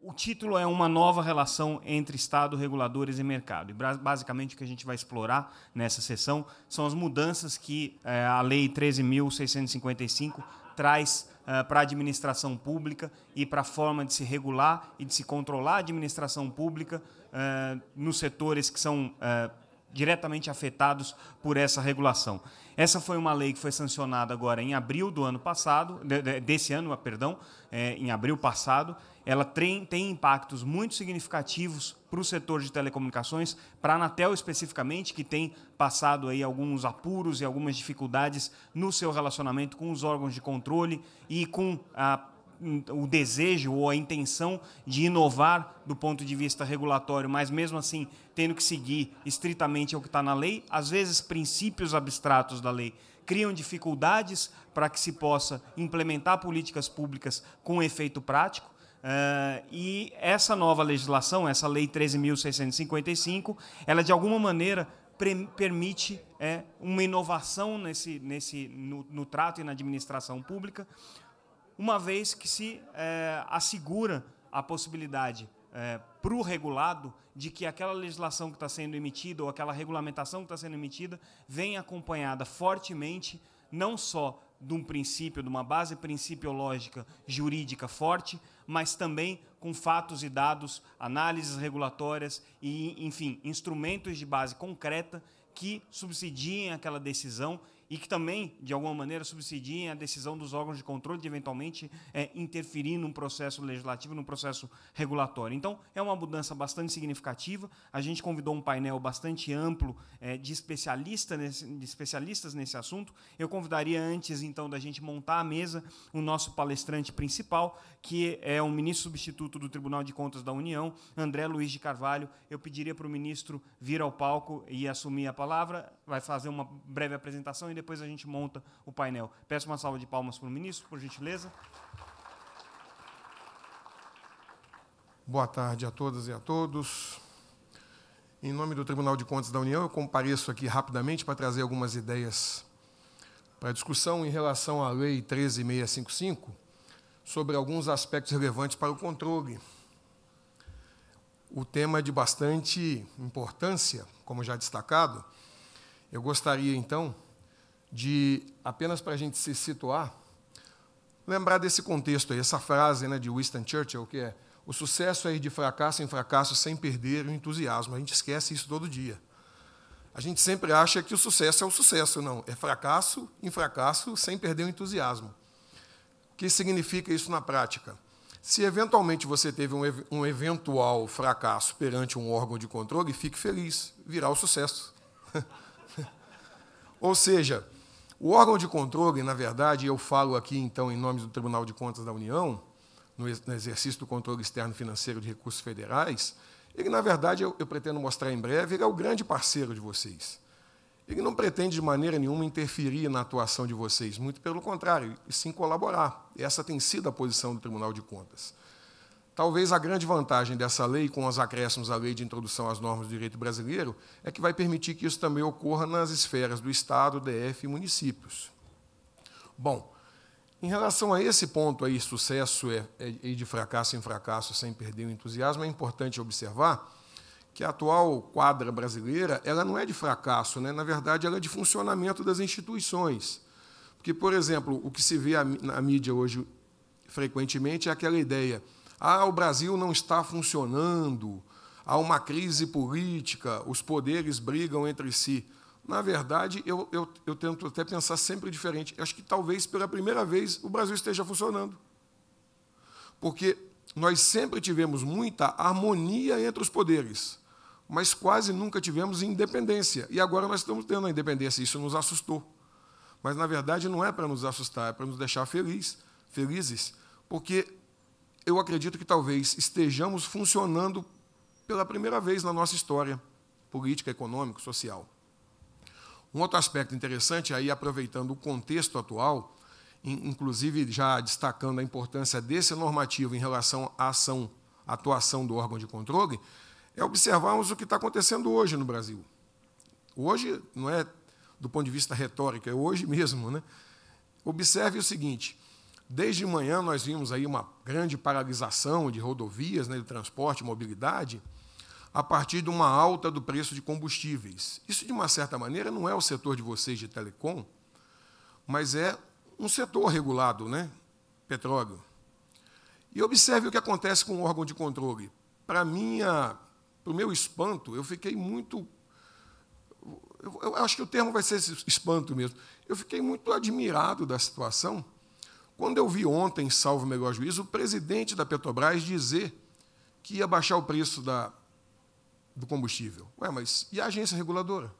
O título é uma nova relação entre Estado, reguladores e mercado. E, basicamente, o que a gente vai explorar nessa sessão são as mudanças que a Lei 13.655 traz para a administração pública e para a forma de se regular e de se controlar a administração pública nos setores que são diretamente afetados por essa regulação. Essa foi uma lei que foi sancionada agora em abril do ano passado, desse ano, perdão, em abril passado. Ela tem impactos muito significativos para o setor de telecomunicações, para a Anatel especificamente, que tem passado aí alguns apuros e algumas dificuldades no seu relacionamento com os órgãos de controle e com o desejo ou a intenção de inovar do ponto de vista regulatório, mas mesmo assim tendo que seguir estritamente o que está na lei. Às vezes, princípios abstratos da lei criam dificuldades para que se possa implementar políticas públicas com efeito prático. E essa nova legislação, essa Lei 13.655, ela, de alguma maneira, permite uma inovação no trato e na administração pública, uma vez que se assegura a possibilidade para o regulado de que aquela legislação que está sendo emitida ou aquela regulamentação que está sendo emitida venha acompanhada fortemente, não só de um princípio, de uma base principiológica jurídica forte, mas também com fatos e dados, análises regulatórias e, enfim, instrumentos de base concreta que subsidiem aquela decisão e que também, de alguma maneira, subsidiem a decisão dos órgãos de controle de, eventualmente, interferir num processo legislativo, num processo regulatório. Então, é uma mudança bastante significativa. A gente convidou um painel bastante amplo de especialistas nesse assunto. Eu convidaria, antes, então, da gente montar a mesa, o nosso palestrante principal, que é o ministro substituto do Tribunal de Contas da União, André Luiz de Carvalho. Eu pediria para o ministro vir ao palco e assumir a palavra, vai fazer uma breve apresentação e depois a gente monta o painel. Peço uma salva de palmas para o ministro, por gentileza. Boa tarde a todas e a todos. Em nome do Tribunal de Contas da União, eu compareço aqui rapidamente para trazer algumas ideias para discussão em relação à Lei 13.655, sobre alguns aspectos relevantes para o controle. O tema é de bastante importância, como já destacado. Eu gostaria, então, de, apenas para a gente se situar, lembrar desse contexto aí, essa frase, né, de Winston Churchill, que é: o sucesso é ir de fracasso em fracasso sem perder o entusiasmo. A gente esquece isso todo dia. A gente sempre acha que o sucesso é o sucesso. Não, é fracasso em fracasso sem perder o entusiasmo. O que significa isso na prática? Se, eventualmente, você teve um eventual fracasso perante um órgão de controle, fique feliz, virá o sucesso. Ou seja, o órgão de controle, na verdade, eu falo aqui, então, em nome do Tribunal de Contas da União, no exercício do controle externo financeiro de recursos federais, ele, na verdade, eu pretendo mostrar em breve, ele é o grande parceiro de vocês. Ele não pretende, de maneira nenhuma, interferir na atuação de vocês, muito pelo contrário, e sim colaborar. Essa tem sido a posição do Tribunal de Contas. Talvez a grande vantagem dessa lei, com os acréscimos à Lei de Introdução às Normas do Direito Brasileiro, é que vai permitir que isso também ocorra nas esferas do Estado, DF e municípios. Bom, em relação a esse ponto aí, sucesso e de fracasso em fracasso sem perder o entusiasmo, é importante observar que a atual quadra brasileira ela não é de fracasso, né? Na verdade, ela é de funcionamento das instituições. Porque, por exemplo, o que se vê na mídia hoje frequentemente é aquela ideia: o Brasil não está funcionando, há uma crise política, os poderes brigam entre si. Na verdade, eu tento até pensar sempre diferente. Acho que talvez, pela primeira vez, o Brasil esteja funcionando. Porque nós sempre tivemos muita harmonia entre os poderes, mas quase nunca tivemos independência. E agora nós estamos tendo a independência, isso nos assustou. Mas, na verdade, não é para nos assustar, é para nos deixar felizes, porque eu acredito que talvez estejamos funcionando pela primeira vez na nossa história política, econômica, social. Um outro aspecto interessante, aí aproveitando o contexto atual, inclusive já destacando a importância desse normativo em relação à atuação do órgão de controle, é observarmos o que está acontecendo hoje no Brasil. Hoje, não é do ponto de vista retórico, é hoje mesmo, né? Observe o seguinte: Desde manhã nós vimos aí uma grande paralisação de rodovias, né, de transporte e mobilidade, a partir de uma alta do preço de combustíveis. Isso, de uma certa maneira, não é o setor de vocês de telecom, mas é um setor regulado, né? Petróleo. E observe o que acontece com o órgão de controle. Para o meu espanto, eu fiquei muito... Eu acho que o termo vai ser espanto mesmo. Eu fiquei muito admirado da situação quando eu vi ontem, salvo o melhor juízo, o presidente da Petrobras dizer que ia baixar o preço do combustível. Ué, mas e a agência reguladora?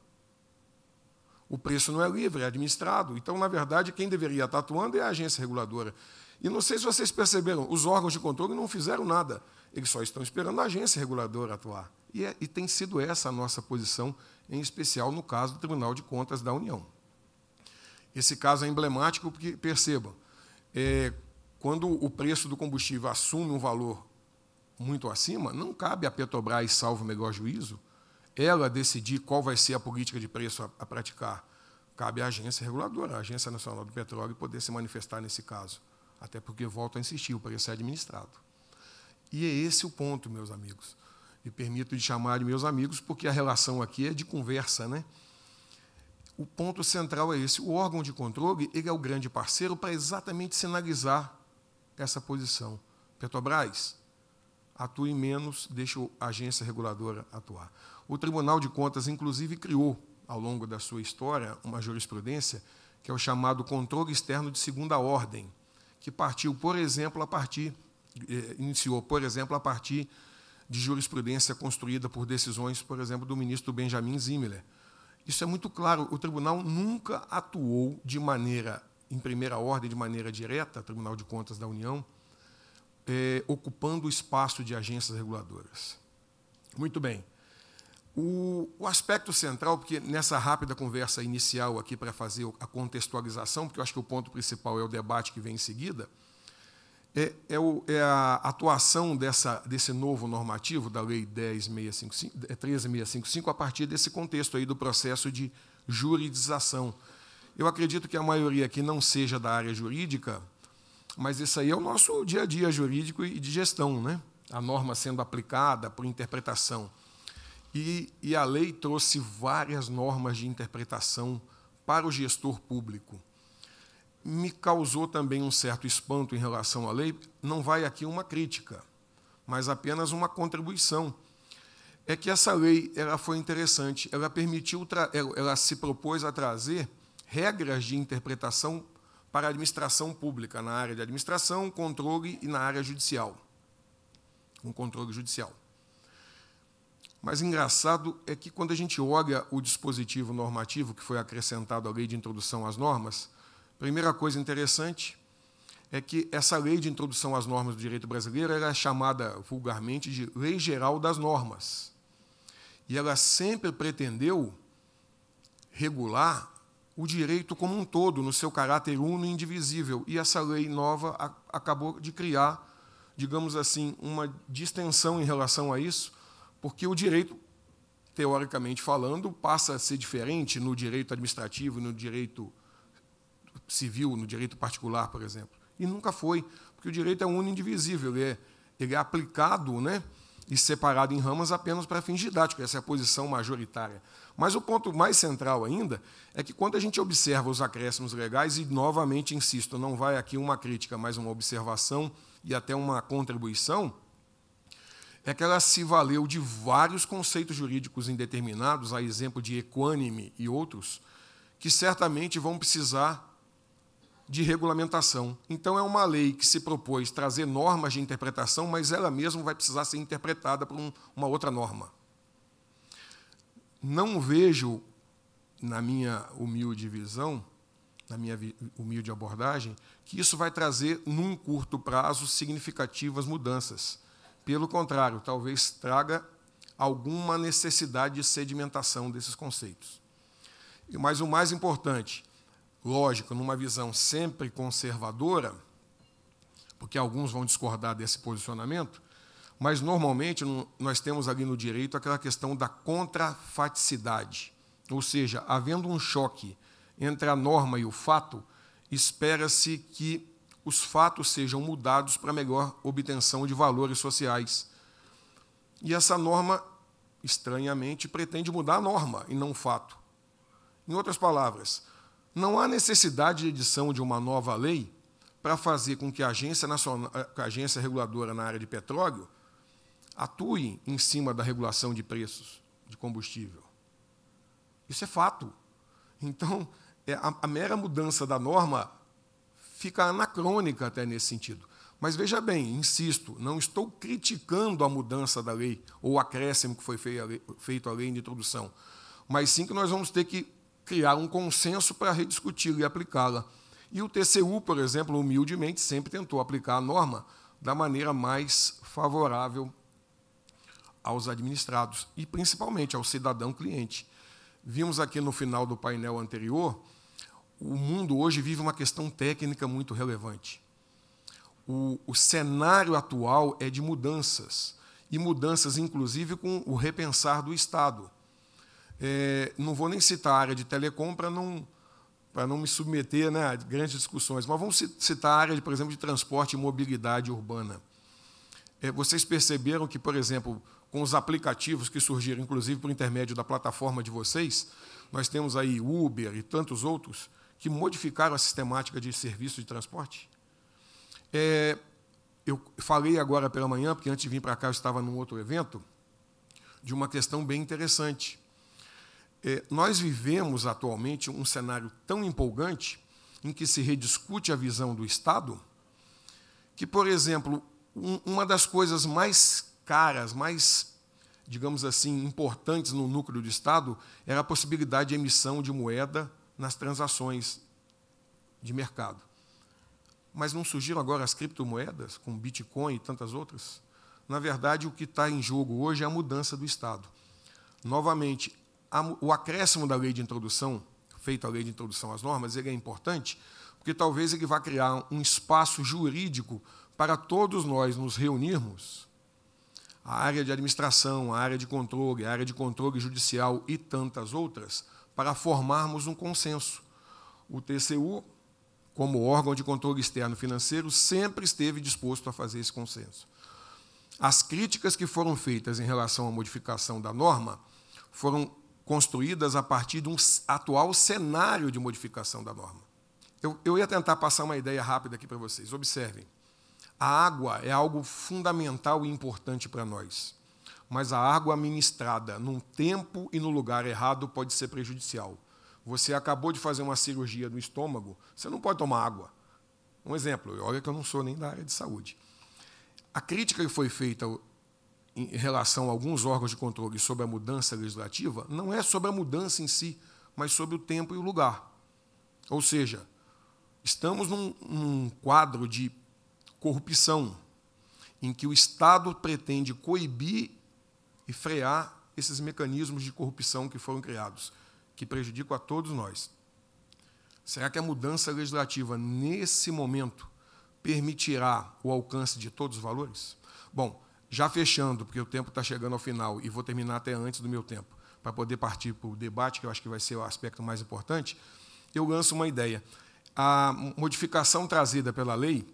O preço não é livre, é administrado. Então, na verdade, quem deveria estar atuando é a agência reguladora. E não sei se vocês perceberam, os órgãos de controle não fizeram nada. Eles só estão esperando a agência reguladora atuar. E tem sido essa a nossa posição, em especial no caso do Tribunal de Contas da União. Esse caso é emblemático porque, percebam, quando o preço do combustível assume um valor muito acima, não cabe à Petrobras, salvo o melhor juízo, ela decidir qual vai ser a política de preço a praticar. Cabe à agência reguladora, a Agência Nacional do Petróleo, poder se manifestar nesse caso. Até porque, volto a insistir, o preço é administrado. E é esse o ponto, meus amigos. Me permito de chamar de meus amigos, porque a relação aqui é de conversa, né? O ponto central é esse. O órgão de controle, ele é o grande parceiro para exatamente sinalizar essa posição. Petrobras, atue menos, deixe a agência reguladora atuar. O Tribunal de Contas, inclusive, criou, ao longo da sua história, uma jurisprudência que é o chamado controle externo de segunda ordem, que partiu, por exemplo, iniciou, por exemplo, a partir de jurisprudência construída por decisões, por exemplo, do ministro Benjamin Zimmerler. Isso é muito claro. O tribunal nunca atuou de maneira, em primeira ordem, de maneira direta, Tribunal de Contas da União, ocupando o espaço de agências reguladoras. Muito bem. O aspecto central, porque nessa rápida conversa inicial aqui para fazer a contextualização, porque eu acho que o ponto principal é o debate que vem em seguida, é a atuação desse novo normativo, da Lei 13.655, a partir desse contexto aí do processo de juridização. Eu acredito que a maioria aqui não seja da área jurídica, mas isso aí é o nosso dia a dia jurídico e de gestão, né? A norma sendo aplicada por interpretação. E a lei trouxe várias normas de interpretação para o gestor público. Me causou também um certo espanto em relação à lei. Não vai aqui uma crítica, mas apenas uma contribuição. É que essa lei ela foi interessante. Ela se propôs a trazer regras de interpretação para a administração pública, na área de administração, controle e na área judicial. Um controle judicial. Mas engraçado é que, quando a gente olha o dispositivo normativo que foi acrescentado à Lei de Introdução às Normas, a primeira coisa interessante é que essa Lei de Introdução às Normas do Direito Brasileiro era chamada vulgarmente de Lei Geral das Normas. E ela sempre pretendeu regular o direito como um todo, no seu caráter uno e indivisível. E essa lei nova acabou de criar, digamos assim, uma distensão em relação a isso, porque o direito, teoricamente falando, passa a ser diferente no direito administrativo, no direito civil, no direito particular, por exemplo. E nunca foi, porque o direito é uno e indivisível, ele é aplicado, né, e separado em ramas apenas para fins didáticos, essa é a posição majoritária. Mas o ponto mais central ainda é que, quando a gente observa os acréscimos legais, e novamente insisto, não vai aqui uma crítica, mas uma observação e até uma contribuição, é que ela se valeu de vários conceitos jurídicos indeterminados, a exemplo de equânime e outros, que certamente vão precisar de regulamentação. Então, é uma lei que se propôs trazer normas de interpretação, mas ela mesma vai precisar ser interpretada por uma outra norma. Não vejo, na minha humilde visão, na minha humilde abordagem, que isso vai trazer, num curto prazo, significativas mudanças. Pelo contrário, talvez traga alguma necessidade de sedimentação desses conceitos. Mas o mais importante, lógico, numa visão sempre conservadora, porque alguns vão discordar desse posicionamento, mas, normalmente, nós temos ali no direito aquela questão da contrafaticidade, ou seja, havendo um choque entre a norma e o fato, espera-se que os fatos sejam mudados para melhor obtenção de valores sociais. E essa norma, estranhamente, pretende mudar a norma e não o fato. Em outras palavras, não há necessidade de edição de uma nova lei para fazer com que a agência reguladora na área de petróleo atue em cima da regulação de preços de combustível. Isso é fato. Então, a mera mudança da norma fica anacrônica até nesse sentido. Mas, veja bem, insisto, não estou criticando a mudança da lei ou o acréscimo que foi feito à lei de introdução, mas sim que nós vamos ter que criar um consenso para rediscuti-la e aplicá-la. E o TCU, por exemplo, humildemente, sempre tentou aplicar a norma da maneira mais favorável aos administrados e, principalmente, ao cidadão cliente. Vimos aqui no final do painel anterior, o mundo hoje vive uma questão técnica muito relevante. O cenário atual é de mudanças, e mudanças, inclusive, com o repensar do Estado. Não vou nem citar a área de telecom para não me submeter, né, a grandes discussões, mas vamos citar a área, por exemplo, de transporte e mobilidade urbana. Vocês perceberam que, por exemplo, com os aplicativos que surgiram, inclusive por intermédio da plataforma de vocês, nós temos aí Uber e tantos outros que modificaram a sistemática de serviço de transporte? Eu falei agora pela manhã, porque antes de vir para cá eu estava num outro evento, de uma questão bem interessante. Nós vivemos atualmente um cenário tão empolgante em que se rediscute a visão do Estado, que, por exemplo, uma das coisas mais caras, mais, digamos assim, importantes no núcleo do Estado era a possibilidade de emissão de moeda nas transações de mercado. Mas não surgiram agora as criptomoedas, com Bitcoin e tantas outras? Na verdade, o que está em jogo hoje é a mudança do Estado. Novamente, o acréscimo da lei de introdução, feita a lei de introdução às normas, ele é importante, porque talvez ele vá criar um espaço jurídico para todos nós nos reunirmos, a área de administração, a área de controle judicial e tantas outras, para formarmos um consenso. O TCU, como órgão de controle externo financeiro, sempre esteve disposto a fazer esse consenso. As críticas que foram feitas em relação à modificação da norma foram construídas a partir de um atual cenário de modificação da norma. Eu ia tentar passar uma ideia rápida aqui para vocês. Observem. A água é algo fundamental e importante para nós, mas a água administrada num tempo e no lugar errado pode ser prejudicial. Você acabou de fazer uma cirurgia no estômago, você não pode tomar água. Um exemplo, olha que eu não sou nem da área de saúde. A crítica que foi feita em relação a alguns órgãos de controle sobre a mudança legislativa não é sobre a mudança em si, mas sobre o tempo e o lugar. Ou seja, estamos num quadro de corrupção, em que o Estado pretende coibir e frear esses mecanismos de corrupção que foram criados, que prejudicam a todos nós. Será que a mudança legislativa, nesse momento, permitirá o alcance de todos os valores? Bom, já fechando, porque o tempo está chegando ao final, e vou terminar até antes do meu tempo, para poder partir para o debate, que eu acho que vai ser o aspecto mais importante, eu lanço uma ideia. A modificação trazida pela lei,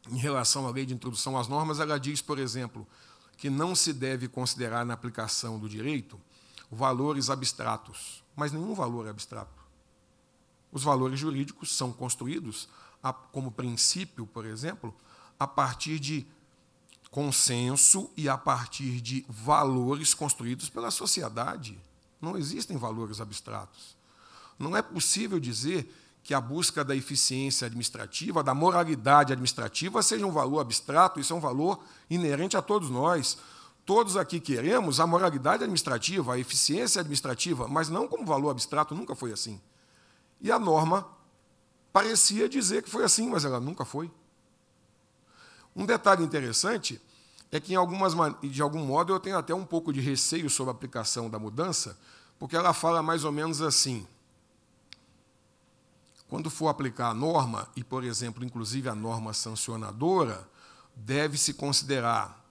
em relação à lei de introdução às normas, ela diz, por exemplo, que não se deve considerar na aplicação do direito valores abstratos, mas nenhum valor é abstrato. Os valores jurídicos são construídos, como princípio, por exemplo, a partir de consenso e a partir de valores construídos pela sociedade. Não existem valores abstratos. Não é possível dizer que a busca da eficiência administrativa, da moralidade administrativa, seja um valor abstrato, isso é um valor inerente a todos nós. Todos aqui queremos a moralidade administrativa, a eficiência administrativa, mas não como valor abstrato, nunca foi assim. E a norma parecia dizer que foi assim, mas ela nunca foi. Um detalhe interessante é que, de algum modo, eu tenho até um pouco de receio sobre a aplicação da mudança, porque ela fala mais ou menos assim: quando for aplicar a norma, e, por exemplo, inclusive a norma sancionadora, deve-se considerar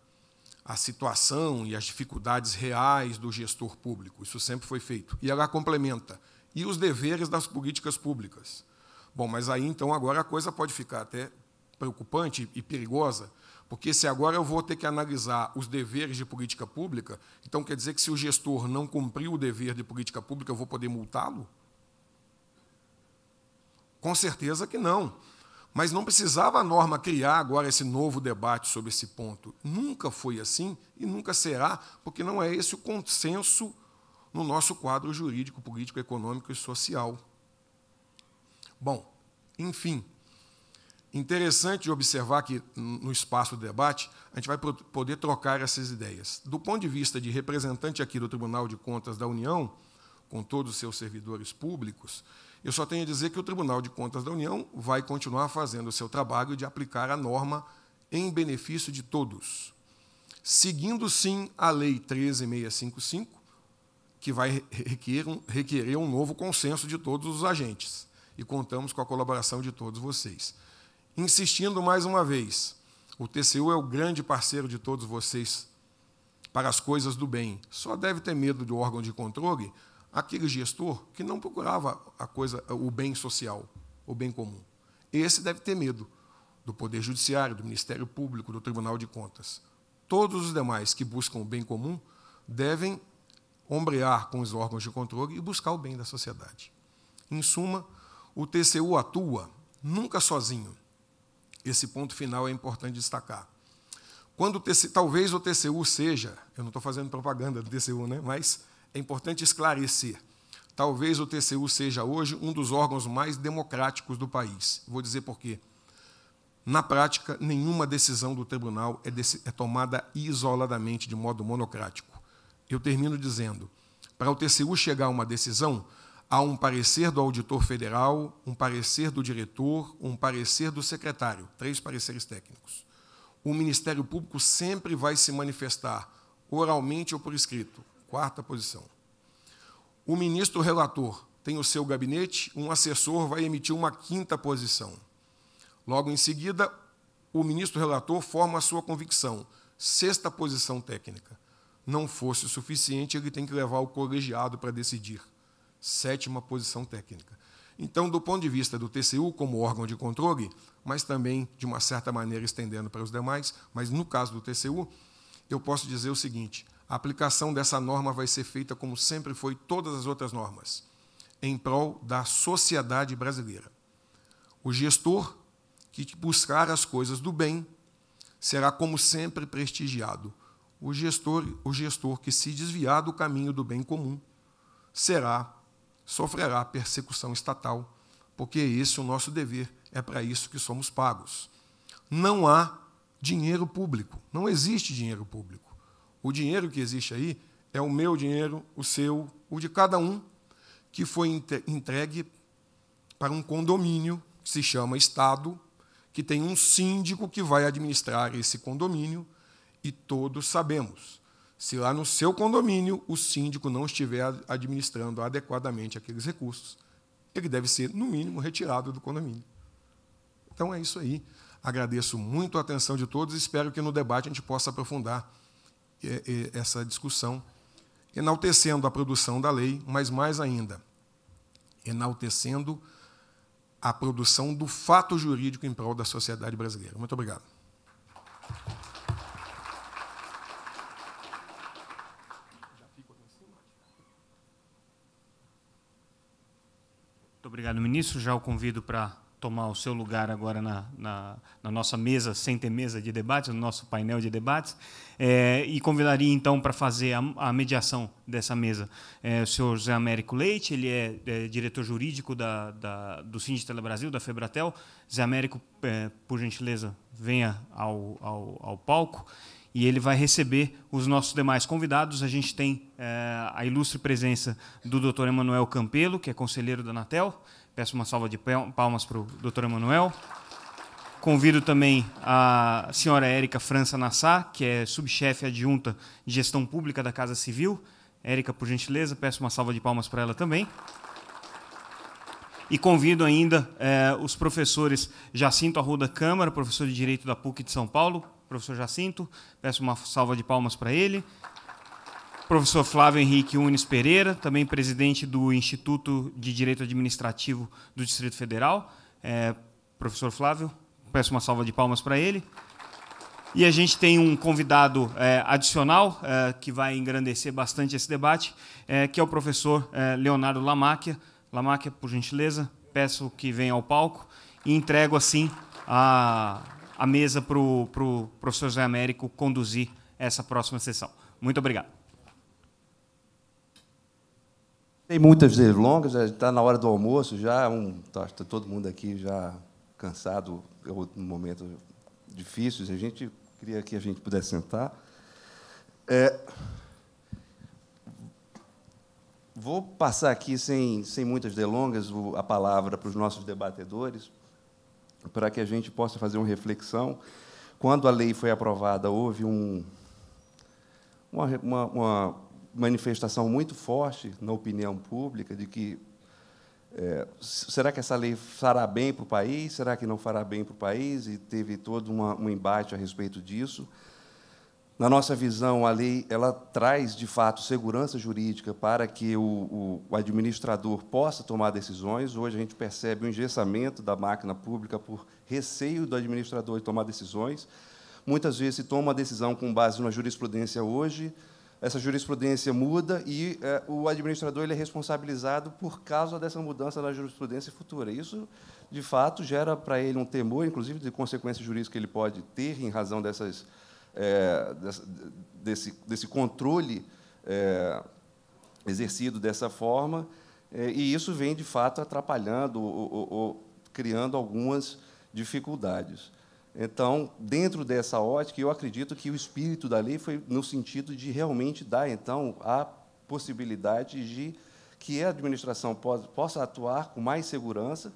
a situação e as dificuldades reais do gestor público. Isso sempre foi feito. E ela complementa. E os deveres das políticas públicas. Bom, mas aí, então, agora a coisa pode ficar até preocupante e perigosa, porque se agora eu vou ter que analisar os deveres de política pública, então quer dizer que se o gestor não cumpriu o dever de política pública, eu vou poder multá-lo? Com certeza que não. Mas não precisava a norma criar agora esse novo debate sobre esse ponto. Nunca foi assim e nunca será, porque não é esse o consenso no nosso quadro jurídico, político, econômico e social. Bom, enfim, interessante observar que, no espaço do debate, a gente vai poder trocar essas ideias. Do ponto de vista de representante aqui do Tribunal de Contas da União, com todos os seus servidores públicos, eu só tenho a dizer que o Tribunal de Contas da União vai continuar fazendo o seu trabalho de aplicar a norma em benefício de todos, seguindo, sim, a Lei 13.655, que vai requerer um novo consenso de todos os agentes, e contamos com a colaboração de todos vocês. Insistindo mais uma vez, o TCU é o grande parceiro de todos vocês para as coisas do bem. Só deve ter medo do órgão de controle aquele gestor que não procurava o bem social, o bem comum. Esse deve ter medo do Poder Judiciário, do Ministério Público, do Tribunal de Contas. Todos os demais que buscam o bem comum devem ombrear com os órgãos de controle e buscar o bem da sociedade. Em suma, o TCU atua nunca sozinho. Esse ponto final é importante destacar. Talvez o TCU seja, eu não estou fazendo propaganda do TCU, né? Mas é importante esclarecer, talvez o TCU seja hoje um dos órgãos mais democráticos do país. Vou dizer por quê. Na prática, nenhuma decisão do tribunal é tomada isoladamente, de modo monocrático. Eu termino dizendo, para o TCU chegar a uma decisão, há um parecer do auditor federal, um parecer do diretor, um parecer do secretário, 3 pareceres técnicos. O Ministério Público sempre vai se manifestar, oralmente ou por escrito. 4ª posição. O ministro relator tem o seu gabinete, um assessor vai emitir uma 5ª posição. Logo em seguida, o ministro relator forma a sua convicção, 6ª posição técnica. Não fosse o suficiente, ele tem que levar o colegiado para decidir, 7ª posição técnica. Então, do ponto de vista do TCU como órgão de controle, mas também, de uma certa maneira, estendendo para os demais, mas no caso do TCU, eu posso dizer o seguinte: a aplicação dessa norma vai ser feita como sempre foi todas as outras normas, em prol da sociedade brasileira. O gestor que buscar as coisas do bem será, como sempre, prestigiado. O gestor que se desviar do caminho do bem comum sofrerá persecução estatal, porque esse é o nosso dever, é para isso que somos pagos. Não há dinheiro público, não existe dinheiro público. O dinheiro que existe aí é o meu dinheiro, o seu, o de cada um, que foi entregue para um condomínio que se chama Estado, que tem um síndico que vai administrar esse condomínio, e todos sabemos, se lá no seu condomínio o síndico não estiver administrando adequadamente aqueles recursos, ele deve ser, no mínimo, retirado do condomínio. Então é isso aí. Agradeço muito a atenção de todos e espero que no debate a gente possa aprofundar essa discussão, enaltecendo a produção da lei, mas mais ainda, enaltecendo a produção do fato jurídico em prol da sociedade brasileira. Muito obrigado. Muito obrigado, ministro. Já o convido para tomar o seu lugar agora na nossa mesa, sem ter mesa de debates, no nosso painel de debates, e convidaria, então, para fazer a mediação dessa mesa o senhor Zé Américo Leite, ele é diretor jurídico do Síndico Telebrasil, da Febratel. Zé Américo, por gentileza, venha ao palco, e ele vai receber os nossos demais convidados. A gente tem a ilustre presença do Dr. Emanuel Campelo, que é conselheiro da Anatel. Peço uma salva de palmas para o Dr. Emanuel. Convido também a senhora Érica França Nassar, que é subchefe adjunta de Gestão Pública da Casa Civil. Érica, por gentileza, peço uma salva de palmas para ela também. E convido ainda os professores Jacinto Arruda Câmara, professor de Direito da PUC de São Paulo. Professor Jacinto, peço uma salva de palmas para ele. Professor Flávio Henrique Unes Pereira, também presidente do Instituto de Direito Administrativo do Distrito Federal. Professor Flávio, peço uma salva de palmas para ele. E a gente tem um convidado adicional que vai engrandecer bastante esse debate, que é o professor Leonardo Lamacchia. Lamacchia, por gentileza, peço que venha ao palco e entrego, assim, a mesa para o professor Zé Américo conduzir essa próxima sessão. Muito obrigado. Tem muitas delongas, já está na hora do almoço, já está todo mundo aqui já cansado, um momento difícil, a gente queria que a gente pudesse sentar. Vou passar aqui, sem muitas delongas, a palavra para os nossos debatedores, para que a gente possa fazer uma reflexão. Quando a lei foi aprovada, houve uma manifestação muito forte na opinião pública de que será que essa lei fará bem para o país? Será que não fará bem para o país? E teve todo um embate a respeito disso. Na nossa visão, a lei ela traz, de fato, segurança jurídica para que o administrador possa tomar decisões. Hoje, a gente percebe o engessamento da máquina pública por receio do administrador de tomar decisões. Muitas vezes se toma a decisão com base na jurisprudência hoje, essa jurisprudência muda e o administrador ele é responsabilizado por causa dessa mudança na jurisprudência futura. Isso, de fato, gera para ele um temor, inclusive, de consequências jurídicas que ele pode ter em razão desse controle exercido dessa forma, e isso vem, de fato, atrapalhando ou criando algumas dificuldades. Então, dentro dessa ótica, eu acredito que o espírito da lei foi no sentido de realmente dar, então, a possibilidade de que a administração possa atuar com mais segurança.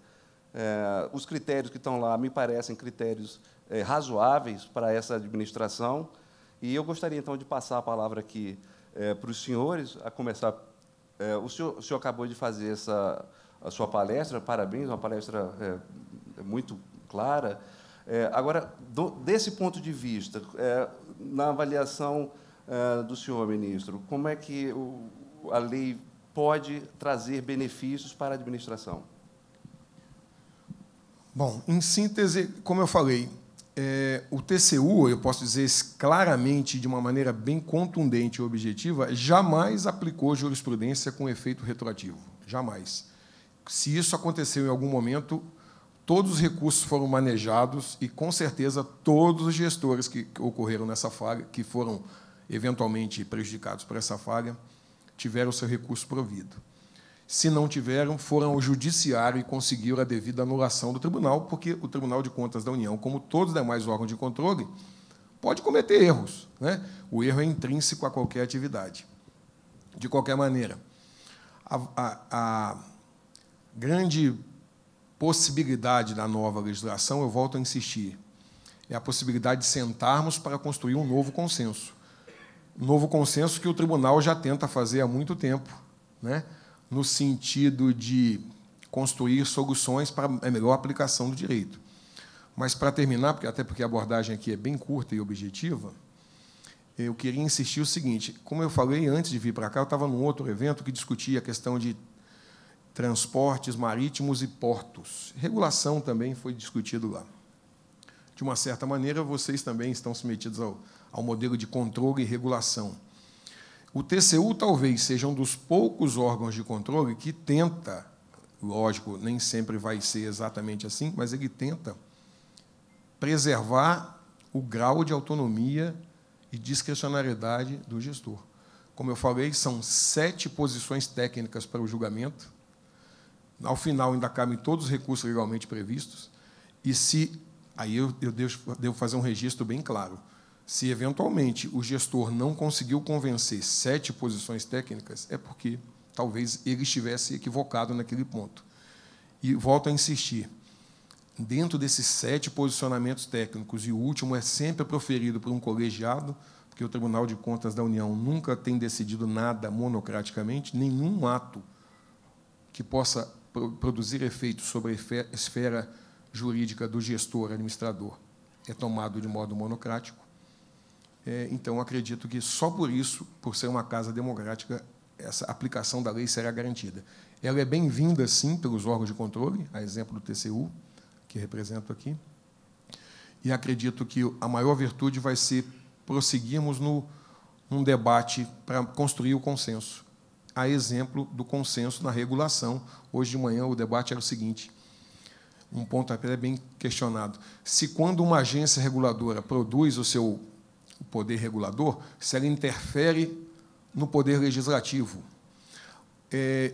Os critérios que estão lá me parecem critérios razoáveis para essa administração, e eu gostaria, então, de passar a palavra aqui para os senhores, a começar. O senhor acabou de fazer a sua palestra, parabéns, uma palestra muito clara. Agora, desse ponto de vista, na avaliação do senhor ministro, como é que a lei pode trazer benefícios para a administração? Bom, em síntese, como eu falei, o TCU, eu posso dizer claramente, de uma maneira bem contundente e objetiva, jamais aplicou jurisprudência com efeito retroativo. Jamais. Se isso aconteceu em algum momento, todos os recursos foram manejados e, com certeza, todos os gestores que ocorreram nessa falha, que foram eventualmente prejudicados por essa falha, tiveram o seu recurso provido. Se não tiveram, foram ao judiciário e conseguiram a devida anulação do tribunal, porque o Tribunal de Contas da União, como todos os demais órgãos de controle, pode cometer erros, né? O erro é intrínseco a qualquer atividade. De qualquer maneira, a grande possibilidade da nova legislação, eu volto a insistir, é a possibilidade de sentarmos para construir um novo consenso. Um novo consenso que o tribunal já tenta fazer há muito tempo, né? No sentido de construir soluções para a melhor aplicação do direito. Mas, para terminar, até porque a abordagem aqui é bem curta e objetiva, eu queria insistir o seguinte: como eu falei antes de vir para cá, eu estava num outro evento que discutia a questão de transportes marítimos e portos. Regulação também foi discutido lá. De uma certa maneira, vocês também estão submetidos ao modelo de controle e regulação. O TCU talvez seja um dos poucos órgãos de controle que tenta, lógico, nem sempre vai ser exatamente assim, mas ele tenta preservar o grau de autonomia e discricionariedade do gestor. Como eu falei, são 7 posições técnicas para o julgamento. Ao final, ainda cabem todos os recursos legalmente previstos. E aí eu devo fazer um registro bem claro. Se, eventualmente, o gestor não conseguiu convencer 7 posições técnicas, é porque talvez ele estivesse equivocado naquele ponto. E volto a insistir, dentro desses 7 posicionamentos técnicos, e o último é sempre proferido por um colegiado, porque o Tribunal de Contas da União nunca tem decidido nada monocraticamente, nenhum ato que possa produzir efeitos sobre a esfera jurídica do gestor, administrador, é tomado de modo monocrático. Então, acredito que só por isso, por ser uma casa democrática, essa aplicação da lei será garantida. Ela é bem-vinda, sim, pelos órgãos de controle, a exemplo do TCU, que represento aqui, e acredito que a maior virtude vai ser prosseguirmos num debate para construir o consenso. A exemplo do consenso na regulação. Hoje de manhã o debate era o seguinte, um ponto até bem questionado. Se quando uma agência reguladora produz o seu poder regulador, se ela interfere no poder legislativo.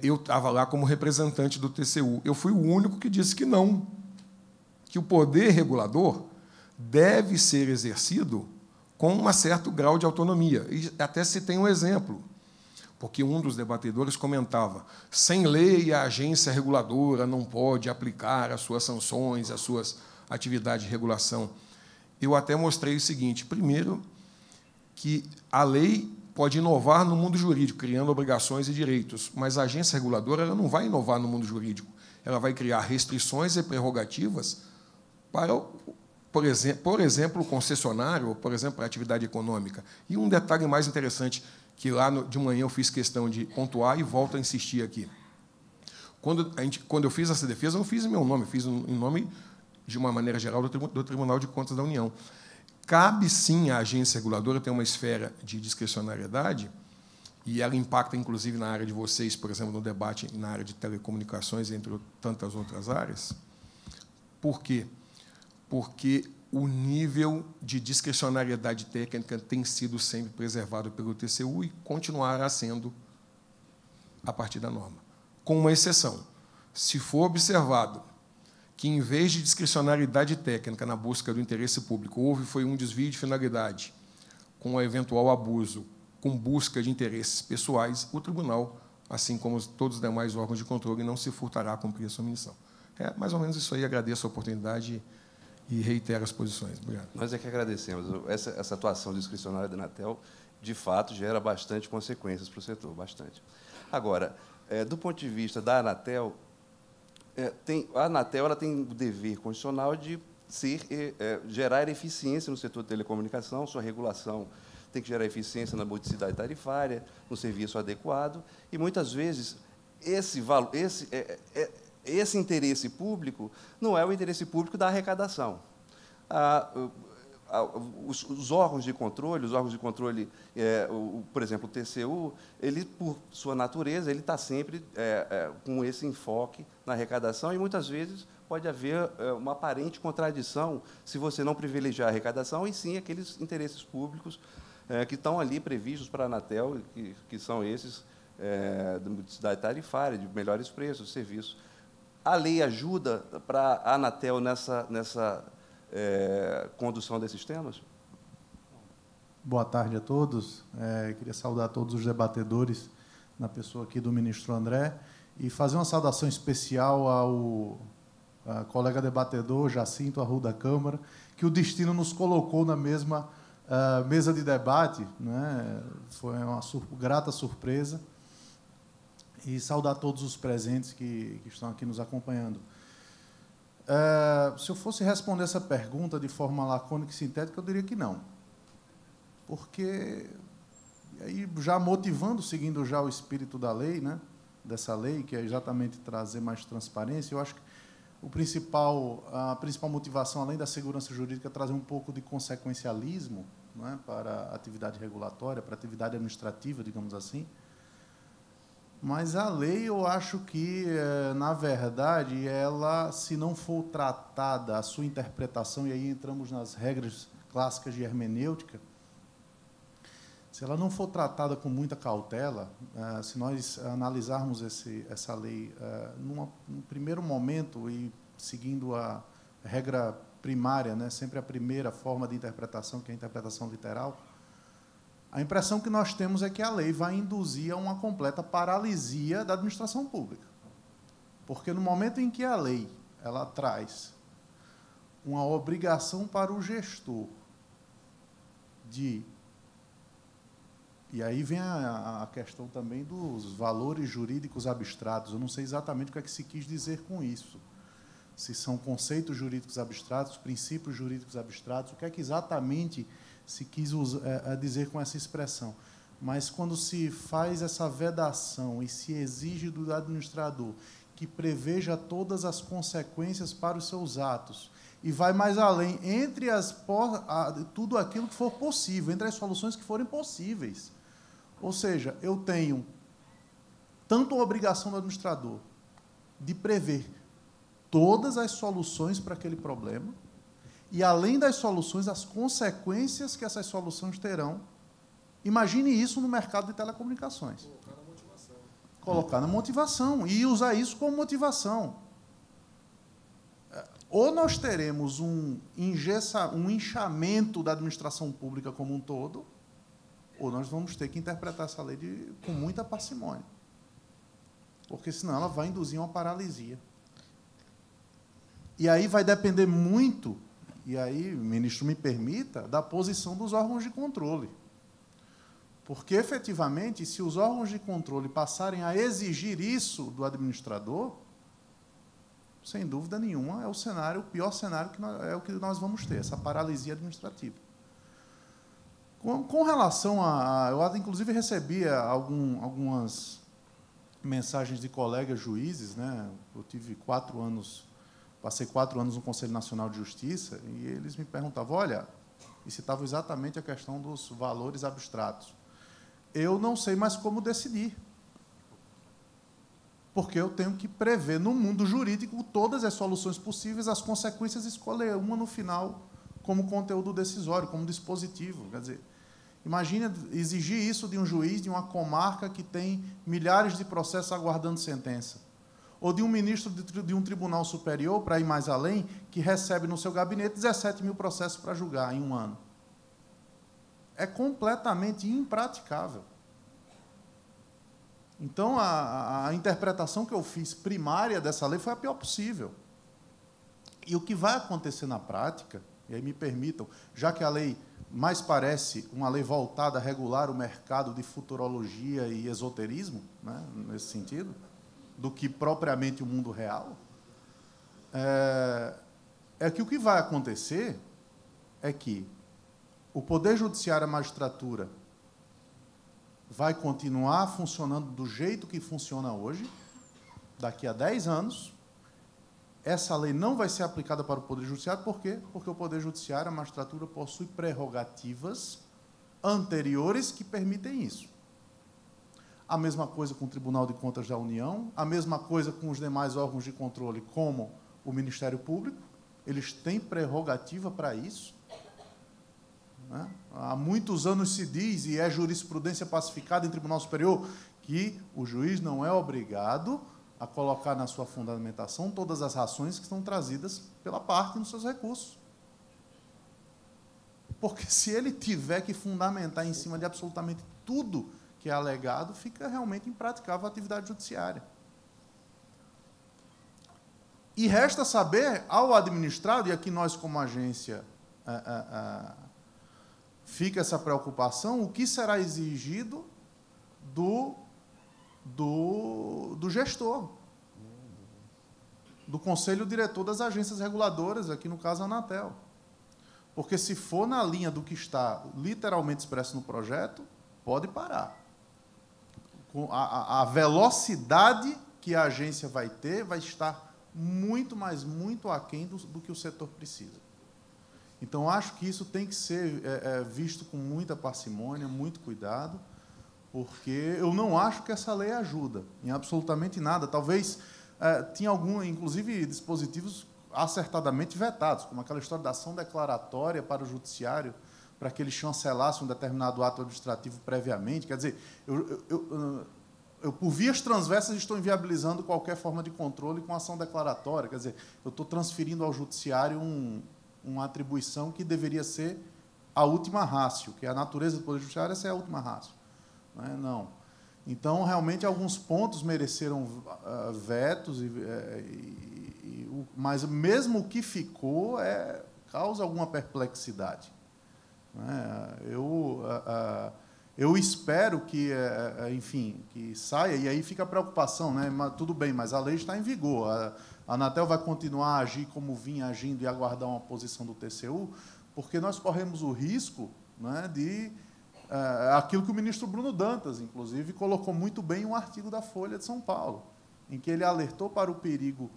Eu estava lá como representante do TCU. Eu fui o único que disse que não, que o poder regulador deve ser exercido com um certo grau de autonomia. E até citei um exemplo, porque um dos debatedores comentava, sem lei, a agência reguladora não pode aplicar as suas sanções, as suas atividades de regulação. Eu até mostrei o seguinte, primeiro, que a lei pode inovar no mundo jurídico, criando obrigações e direitos, mas a agência reguladora ela não vai inovar no mundo jurídico, ela vai criar restrições e prerrogativas para, por exemplo, o concessionário, ou, por exemplo, a atividade econômica. E um detalhe mais interessante, que lá de manhã eu fiz questão de pontuar e volto a insistir aqui. Quando eu fiz essa defesa, eu não fiz em meu nome, eu fiz em nome, de uma maneira geral, do Tribunal de Contas da União. Cabe, sim, à agência reguladora ter uma esfera de discricionariedade, e ela impacta, inclusive, na área de vocês, por exemplo, no debate na área de telecomunicações, entre tantas outras áreas. Por quê? Porque o nível de discricionariedade técnica tem sido sempre preservado pelo TCU e continuará sendo a partir da norma. Com uma exceção. Se for observado que, em vez de discricionariedade técnica na busca do interesse público, foi um desvio de finalidade, com eventual abuso, com busca de interesses pessoais, o tribunal, assim como todos os demais órgãos de controle, não se furtará a cumprir a sua missão. É mais ou menos isso aí. Agradeço a oportunidade e reitero as posições. Obrigado. Nós é que agradecemos. Essa atuação discricionária da Anatel, de fato, gera bastante consequências para o setor, bastante. Agora, do ponto de vista da Anatel, a Anatel ela tem o dever constitucional de gerar eficiência no setor de telecomunicação, sua regulação tem que gerar eficiência na modicidade tarifária, no serviço adequado, e, muitas vezes, esse interesse público não é o interesse público da arrecadação. Os órgãos de controle, por exemplo, o TCU, ele, por sua natureza, ele está sempre com esse enfoque na arrecadação e, muitas vezes, pode haver uma aparente contradição se você não privilegiar a arrecadação e, sim, aqueles interesses públicos que estão ali previstos para a Anatel, que são esses da modicidade tarifária, de melhores preços, serviços. A lei ajuda para a Anatel nessa condução desses temas? Boa tarde a todos. Queria saudar todos os debatedores, na pessoa aqui do ministro André, e fazer uma saudação especial ao colega debatedor, Jacinto Arruda Câmara, que o destino nos colocou na mesma mesa de debate, né? Foi uma grata surpresa. E saudar todos os presentes que estão aqui nos acompanhando. Se eu fosse responder essa pergunta de forma lacônica e sintética, eu diria que não. Porque, aí, já motivando, seguindo já o espírito da lei, né, dessa lei, que é exatamente trazer mais transparência, eu acho que a principal motivação, além da segurança jurídica, é trazer um pouco de consequencialismo, né, para a atividade regulatória, para a atividade administrativa, digamos assim. Mas a lei, eu acho que, na verdade, ela, se não for tratada a sua interpretação, e aí entramos nas regras clássicas de hermenêutica, se ela não for tratada com muita cautela, se nós analisarmos essa lei num primeiro momento e seguindo a regra primária, né, sempre a primeira forma de interpretação, que é a interpretação literal, a impressão que nós temos é que a lei vai induzir a uma completa paralisia da administração pública. Porque, no momento em que a lei ela traz uma obrigação para o gestor de... E aí vem a questão também dos valores jurídicos abstratos. Eu não sei exatamente o que é que se quis dizer com isso. Se são conceitos jurídicos abstratos, princípios jurídicos abstratos, o que é que exatamente se quis dizer com essa expressão. Mas, quando se faz essa vedação e se exige do administrador que preveja todas as consequências para os seus atos e vai mais além, entre tudo aquilo que for possível, entre as soluções que forem possíveis. Ou seja, eu tenho tanto a obrigação do administrador de prever todas as soluções para aquele problema, e, além das soluções, as consequências que essas soluções terão. Imagine isso no mercado de telecomunicações. Colocar na motivação e usar isso como motivação. Ou nós teremos um inchamento da administração pública como um todo, ou nós vamos ter que interpretar essa lei com muita parcimônia. Porque, senão, ela vai induzir uma paralisia. E aí vai depender muito, e aí, ministro, me permita, da posição dos órgãos de controle. Porque, efetivamente, se os órgãos de controle passarem a exigir isso do administrador, sem dúvida nenhuma, é o pior cenário é o que nós vamos ter, essa paralisia administrativa. Com relação eu, inclusive, recebia algumas mensagens de colegas juízes, né? Eu tive 4 anos, passei 4 anos no Conselho Nacional de Justiça, e eles me perguntavam, olha, e citavam exatamente a questão dos valores abstratos. Eu não sei mais como decidir, porque eu tenho que prever no mundo jurídico todas as soluções possíveis, as consequências, escolher uma no final como conteúdo decisório, como dispositivo. Quer dizer, imagine exigir isso de um juiz de uma comarca que tem milhares de processos aguardando sentença, ou de um ministro de um tribunal superior, para ir mais além, que recebe no seu gabinete 17 mil processos para julgar em um ano. É completamente impraticável. Então, a interpretação que eu fiz primária dessa lei foi a pior possível. E o que vai acontecer na prática, e aí me permitam, já que a lei mais parece uma lei voltada a regular o mercado de futurologia e esoterismo, né, nesse sentido, do que propriamente o mundo real, é que o que vai acontecer é que o Poder Judiciário e a magistratura vai continuar funcionando do jeito que funciona hoje, daqui a 10 anos. Essa lei não vai ser aplicada para o Poder Judiciário, por quê? Porque o Poder Judiciário, a magistratura, possui prerrogativas anteriores que permitem isso. A mesma coisa com o Tribunal de Contas da União, a mesma coisa com os demais órgãos de controle, como o Ministério Público, eles têm prerrogativa para isso. Né? Há muitos anos se diz, e é jurisprudência pacificada em Tribunal Superior, que o juiz não é obrigado a colocar na sua fundamentação todas as razões que estão trazidas pela parte nos seus recursos. Porque se ele tiver que fundamentar em cima de absolutamente tudo que é alegado, fica realmente impraticável a atividade judiciária. E resta saber, ao administrado, e aqui nós como agência fica essa preocupação, o que será exigido do gestor, do conselho diretor das agências reguladoras, aqui no caso a Anatel. Porque se for na linha do que está literalmente expresso no projeto, pode parar. A velocidade que a agência vai ter vai estar muito, mas muito aquém do que o setor precisa. Então, acho que isso tem que ser visto com muita parcimônia, muito cuidado, porque eu não acho que essa lei ajuda em absolutamente nada. Talvez tinha inclusive, dispositivos acertadamente vetados, como aquela história da ação declaratória para o judiciário, para que ele chancelasse um determinado ato administrativo previamente. Quer dizer, eu por vias transversas, estou inviabilizando qualquer forma de controle com ação declaratória. Quer dizer, eu estou transferindo ao judiciário uma atribuição que deveria ser a última ratio, que é a natureza do Poder Judiciário, essa é a última ratio. Não. Então, realmente, alguns pontos mereceram vetos, mas mesmo o que ficou causa alguma perplexidade. Eu espero que, enfim, que saia, e aí fica a preocupação, né? Mas, tudo bem, mas a lei está em vigor. A Anatel vai continuar a agir como vinha agindo e aguardar uma posição do TCU, porque nós corremos o risco, né, de aquilo que o ministro Bruno Dantas, inclusive, colocou muito bem em um artigo da Folha de São Paulo, em que ele alertou para o perigo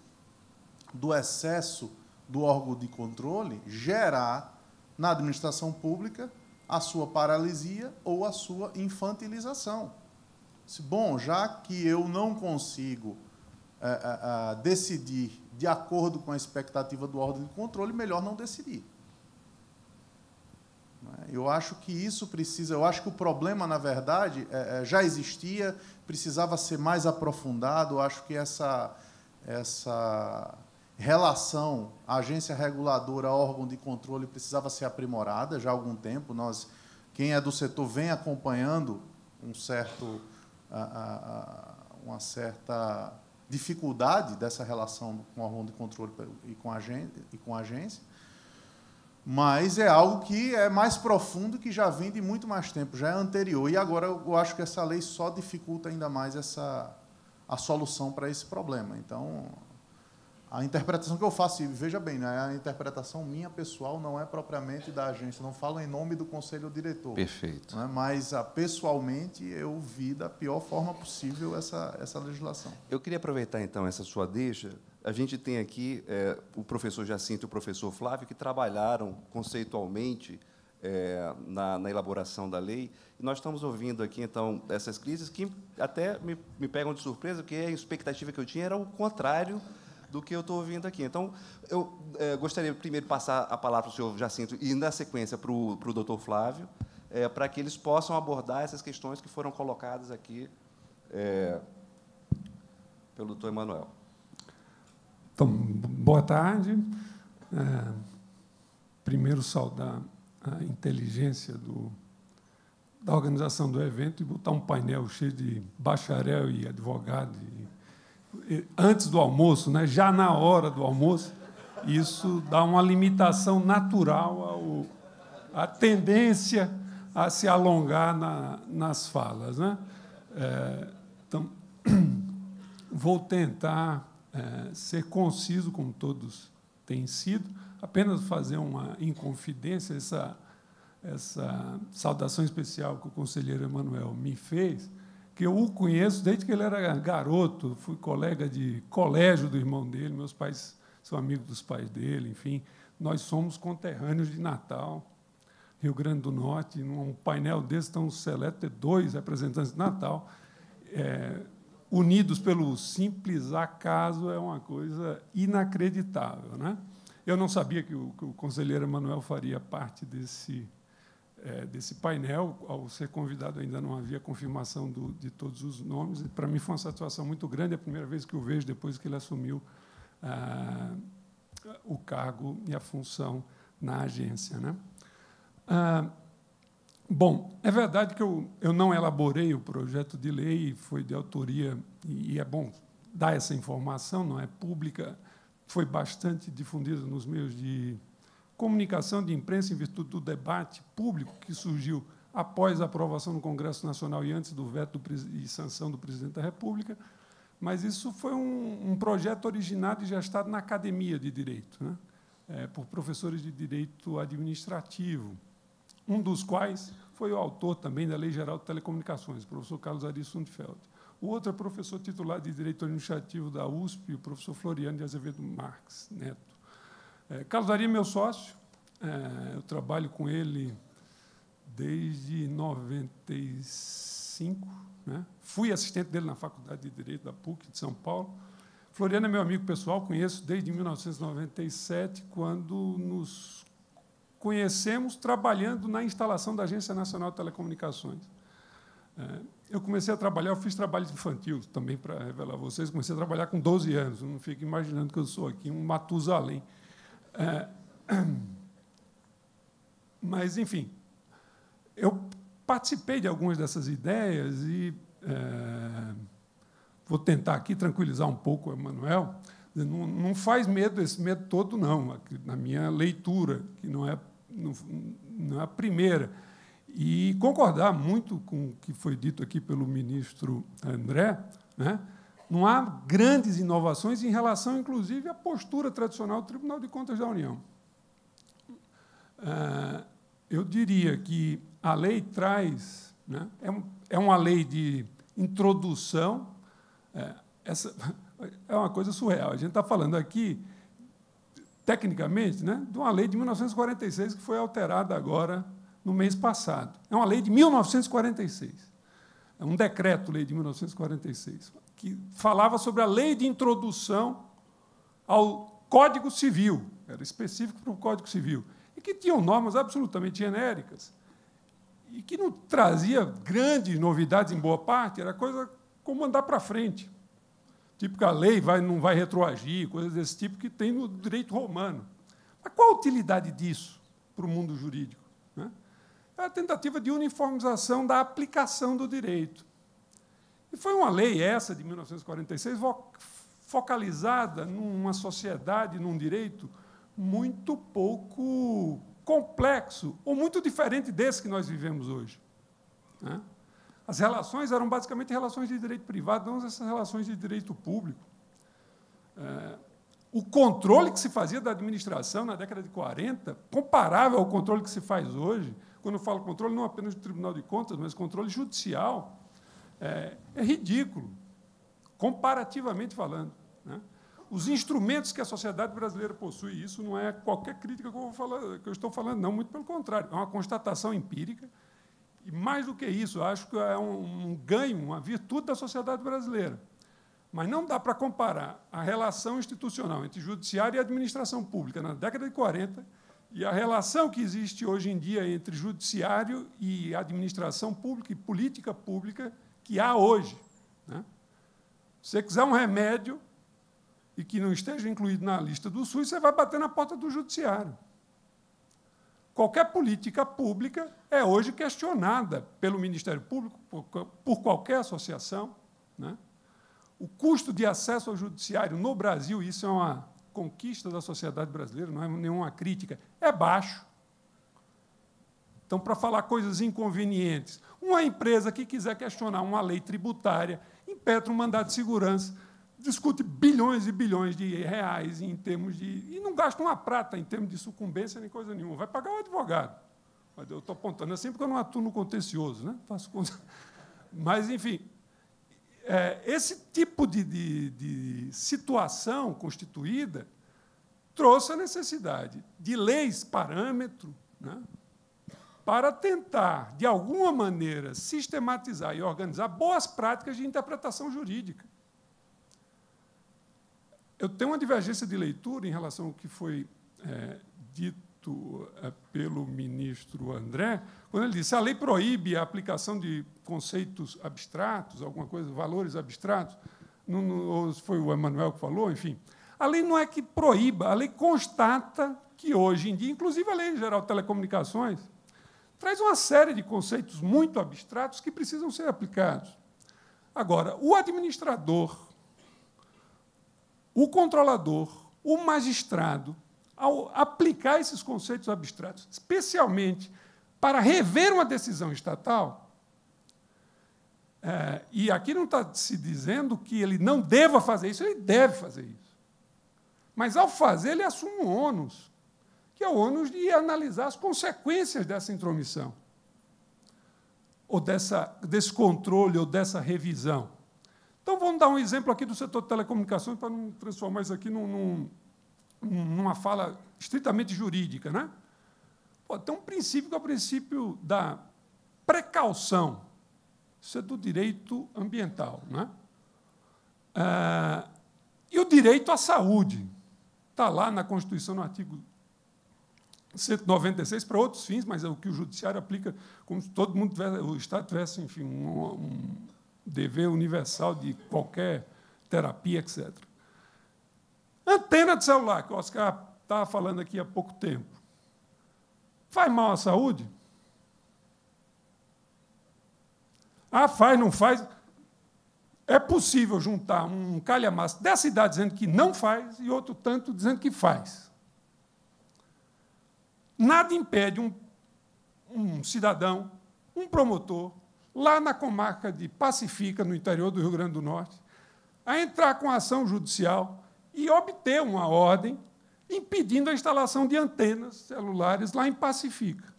do excesso do órgão de controle gerar na administração pública a sua paralisia ou a sua infantilização. Bom, já que eu não consigo decidir de acordo com a expectativa do órgão de controle, melhor não decidir. Eu acho que isso precisa... Eu acho que o problema, na verdade, já existia, precisava ser mais aprofundado. Eu acho que essa relação agência reguladora, órgão de controle, precisava ser aprimorada já há algum tempo. Quem é do setor vem acompanhando uma certa dificuldade dessa relação com o órgão de controle e com a agência, mas é algo que é mais profundo, que já vem de muito mais tempo, já é anterior. E agora eu acho que essa lei só dificulta ainda mais a solução para esse problema. Então, a interpretação que eu faço, e veja bem, né, a interpretação minha pessoal não é propriamente da agência, não falo em nome do conselho diretor. Perfeito. Né, mas, pessoalmente, eu vi da pior forma possível essa legislação. Eu queria aproveitar, então, essa sua deixa. A gente tem aqui o professor Jacinto e o professor Flávio, que trabalharam conceitualmente na elaboração da lei. E nós estamos ouvindo aqui, então, essas crises que até me pegam de surpresa, porque a expectativa que eu tinha era o contrário do que eu estou ouvindo aqui. Então, eu gostaria primeiro de passar a palavra para o senhor Jacinto e, na sequência, para o doutor Flávio, para que eles possam abordar essas questões que foram colocadas aqui pelo doutor Emanuel. Então, boa tarde. Primeiro, saudar a inteligência da organização do evento e botar um painel cheio de bacharel e advogado antes do almoço, né? Já na hora do almoço. Isso dá uma limitação natural à tendência a se alongar nas falas, né? Então, vou tentar ser conciso, como todos têm sido, apenas fazer uma inconfidência, essa saudação especial que o conselheiro Emanuel me fez, que eu o conheço desde que ele era garoto, fui colega de colégio do irmão dele, meus pais são amigos dos pais dele, enfim, nós somos conterrâneos de Natal, Rio Grande do Norte. Num painel desse tão seleto, ter 2 representantes de Natal, unidos pelo simples acaso, é uma coisa inacreditável, né? Eu não sabia que o conselheiro Emanuel faria parte desse painel. Ao ser convidado, ainda não havia confirmação de todos os nomes. Para mim, foi uma satisfação muito grande. É a primeira vez que o vejo depois que ele assumiu o cargo e a função na agência, né? Bom, é verdade que eu não elaborei o projeto de lei, foi de autoria, e é bom dar essa informação, não é pública, foi bastante difundida nos meios de comunicação, de imprensa, em virtude do debate público que surgiu após a aprovação no Congresso Nacional e antes do veto e sanção do presidente da República, mas isso foi um projeto originado e gestado na Academia de Direito, né? Por professores de Direito Administrativo, um dos quais foi o autor também da Lei Geral de Telecomunicações, o professor Carlos Ari Sundfeld. O outro é professor titular de Direito Administrativo da USP, o professor Floriano de Azevedo Marques Neto. Carlos Ari é meu sócio, eu trabalho com ele desde 95, né? Fui assistente dele na Faculdade de Direito da PUC de São Paulo. Floriano é meu amigo pessoal, conheço desde 1997, quando nos conhecemos trabalhando na instalação da Agência Nacional de Telecomunicações. Eu comecei a trabalhar, eu fiz trabalho infantil também, para revelar a vocês, comecei a trabalhar com 12 anos, não fico imaginando que eu sou aqui um Matusalém. Mas, enfim, eu participei de algumas dessas ideias e vou tentar aqui tranquilizar um pouco o Emanuel. Não faz medo, esse medo todo, não, na minha leitura, que não é a primeira. E concordar muito com o que foi dito aqui pelo ministro André, né? Não há grandes inovações em relação, inclusive, à postura tradicional do Tribunal de Contas da União. Eu diria que a lei traz, né? É uma lei de introdução, essa é uma coisa surreal. A gente está falando aqui tecnicamente, né, de uma lei de 1946 que foi alterada agora no mês passado. É uma lei de 1946. É um decreto-lei de 1946, que falava sobre a lei de introdução ao Código Civil, era específico para o Código Civil, e que tinham normas absolutamente genéricas, e que não trazia grandes novidades em boa parte, era coisa como andar para frente. Tipo que a lei não vai retroagir, coisas desse tipo que tem no direito romano. Mas qual a utilidade disso para o mundo jurídico? Né? É a tentativa de uniformização da aplicação do direito. E foi uma lei, essa, de 1946, focalizada numa sociedade, num direito muito pouco complexo, ou muito diferente desse que nós vivemos hoje. Né? As relações eram basicamente relações de direito privado, não essas relações de direito público. O controle que se fazia da administração na década de 40, comparável ao controle que se faz hoje, quando eu falo controle, não apenas do Tribunal de Contas, mas controle judicial, é ridículo, comparativamente falando. Né? Os instrumentos que a sociedade brasileira possui, isso não é qualquer crítica que eu estou falando, não, muito pelo contrário, é uma constatação empírica. E, mais do que isso, acho que é um ganho, uma virtude da sociedade brasileira. Mas não dá para comparar a relação institucional entre judiciário e administração pública na década de 40 e a relação que existe hoje em dia entre judiciário e administração pública e política pública que há hoje. Né? Se você quiser um remédio e que não esteja incluído na lista do SUS, você vai bater na porta do judiciário. Qualquer política pública é hoje questionada pelo Ministério Público, por qualquer associação. Né? O custo de acesso ao judiciário no Brasil, isso é uma conquista da sociedade brasileira, não é nenhuma crítica, é baixo. Então, para falar coisas inconvenientes, uma empresa que quiser questionar uma lei tributária, impetra um mandado de segurança, discute bilhões e bilhões de reais em termos de... E não gasta uma prata em termos de sucumbência nem coisa nenhuma. Vai pagar o advogado. Eu estou apontando assim porque eu não atuo no contencioso. Né? Faço conta. Mas, enfim, esse tipo de situação constituída trouxe a necessidade de leis parâmetro, né, para tentar, de alguma maneira, sistematizar e organizar boas práticas de interpretação jurídica. Eu tenho uma divergência de leitura em relação ao que foi dito pelo ministro André, quando ele disse que a lei proíbe a aplicação de conceitos abstratos, alguma coisa, valores abstratos, ou foi o Emanuel que falou, enfim. A lei não é que proíba, a lei constata que, hoje em dia, inclusive a Lei Geral de Telecomunicações, traz uma série de conceitos muito abstratos que precisam ser aplicados. Agora, o administrador, o controlador, o magistrado, ao aplicar esses conceitos abstratos, especialmente para rever uma decisão estatal, e aqui não está se dizendo que ele não deva fazer isso, ele deve fazer isso. Mas, ao fazer, ele assume um ônus, que é o ônus de analisar as consequências dessa intromissão, ou desse controle, ou dessa revisão. Então, vamos dar um exemplo aqui do setor de telecomunicações, para não transformar isso aqui numa fala estritamente jurídica. Né? Tem um princípio que é o princípio da precaução. Isso é do direito ambiental. Né? E o direito à saúde. Está lá na Constituição, no artigo 196, para outros fins, mas é o que o Judiciário aplica como se todo mundo tivesse, o Estado tivesse, enfim, um dever universal de qualquer terapia, etc. Antena de celular, que o Oscar estava falando aqui há pouco tempo. Faz mal à saúde? Faz, não faz? É possível juntar um calhamaço dessa idade dizendo que não faz e outro tanto dizendo que faz. Nada impede um cidadão, um promotor, lá na comarca de Pacifica, no interior do Rio Grande do Norte, a entrar com ação judicial e obter uma ordem impedindo a instalação de antenas celulares lá em Pacifica.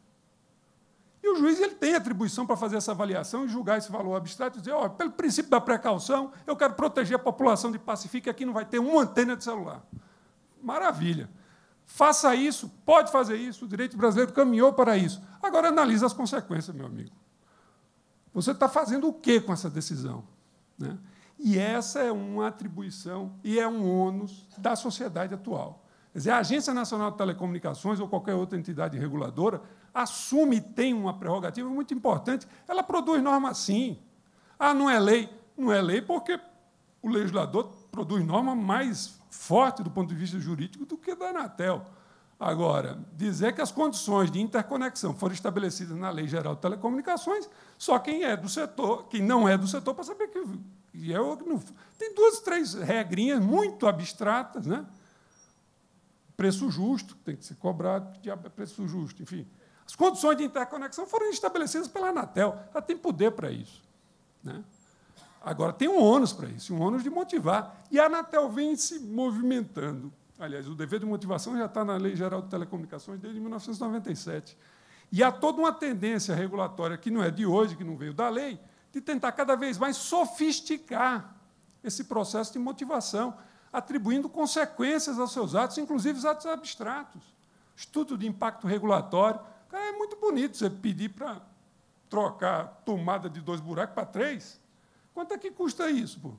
E o juiz ele tem atribuição para fazer essa avaliação e julgar esse valor abstrato e dizer, pelo princípio da precaução, eu quero proteger a população de Pacifica, aqui não vai ter uma antena de celular. Maravilha. Faça isso, pode fazer isso, o direito brasileiro caminhou para isso. Agora, analise as consequências, meu amigo. Você está fazendo o quê com essa decisão? Né? E essa é uma atribuição e é um ônus da sociedade atual. Quer dizer, a Agência Nacional de Telecomunicações ou qualquer outra entidade reguladora assume e tem uma prerrogativa muito importante. Ela produz norma, sim. Ah, não é lei? Não é lei porque o legislador produz norma mais forte do ponto de vista jurídico do que da Anatel. Agora, dizer que as condições de interconexão foram estabelecidas na Lei Geral de Telecomunicações, só quem é do setor, quem não é do setor, para saber que é o que não. Tem 2, 3 regrinhas muito abstratas, né? Preço justo, tem que ser cobrado, diabo é preço justo, enfim. As condições de interconexão foram estabelecidas pela Anatel, ela tem poder para isso, né? Agora, tem um ônus para isso, um ônus de motivar. E a Anatel vem se movimentando. Aliás, o dever de motivação já está na Lei Geral de Telecomunicações desde 1997. E há toda uma tendência regulatória, que não é de hoje, que não veio da lei, de tentar cada vez mais sofisticar esse processo de motivação, atribuindo consequências aos seus atos, inclusive os atos abstratos. Estudo de impacto regulatório. Cara, é muito bonito você pedir para trocar tomada de 2 buracos para 3. Quanto é que custa isso, pô?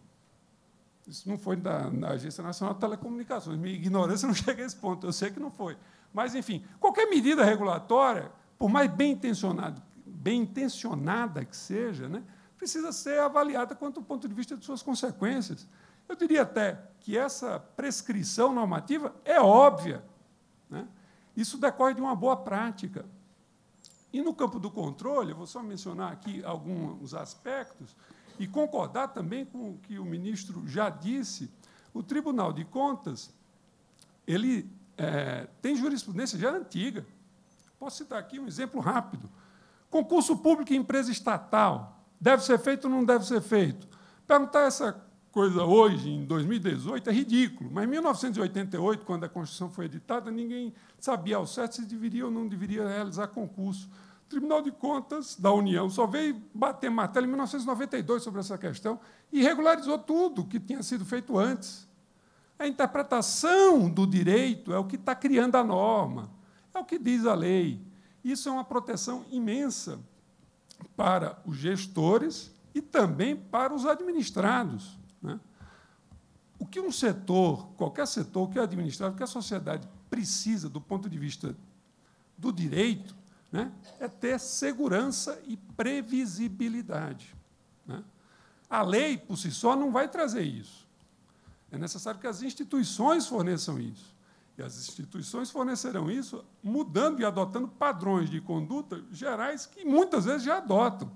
Isso não foi da Agência Nacional de Telecomunicações. Minha ignorância não chega a esse ponto. Eu sei que não foi. Mas, enfim, qualquer medida regulatória, por mais bem intencionada que seja, né, precisa ser avaliada quanto ao ponto de vista de suas consequências. Eu diria até que essa prescrição normativa é óbvia, né? Isso decorre de uma boa prática. E, no campo do controle, eu vou só mencionar aqui alguns aspectos, e concordar também com o que o ministro já disse, o Tribunal de Contas ele tem jurisprudência já antiga. Posso citar aqui um exemplo rápido. Concurso público em empresa estatal. Deve ser feito ou não deve ser feito? Perguntar essa coisa hoje, em 2018, é ridículo. Mas em 1988, quando a Constituição foi editada, ninguém sabia ao certo se deveria ou não deveria realizar concurso. O Tribunal de Contas da União só veio bater martelo em 1992 sobre essa questão e regularizou tudo que tinha sido feito antes. A interpretação do direito é o que está criando a norma, é o que diz a lei. Isso é uma proteção imensa para os gestores e também para os administrados, né? O que um setor, qualquer setor que é administrado, que a sociedade precisa do ponto de vista do direito, né, é ter segurança e previsibilidade, né? A lei, por si só, não vai trazer isso. É necessário que as instituições forneçam isso. E as instituições fornecerão isso mudando e adotando padrões de conduta gerais que, muitas vezes, já adotam.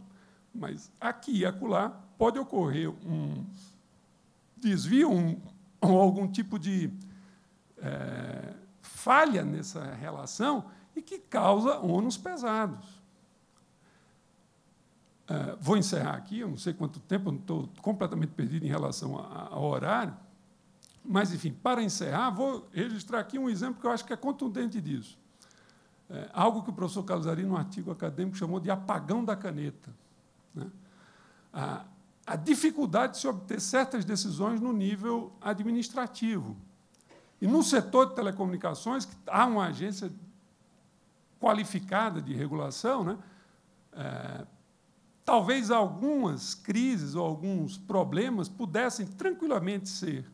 Mas, aqui e acolá, pode ocorrer um desvio, ou algum tipo de falha nessa relação e que causa ônus pesados. Vou encerrar aqui, eu não sei quanto tempo, eu não estou completamente perdido em relação ao horário, mas, enfim, para encerrar, vou registrar aqui um exemplo que eu acho que é contundente disso. Algo que o professor Carlos Ari, num artigo acadêmico, chamou de apagão da caneta, né? A dificuldade de se obter certas decisões no nível administrativo. E, no setor de telecomunicações, que há uma agência qualificada de regulação, né, talvez algumas crises ou alguns problemas pudessem tranquilamente ser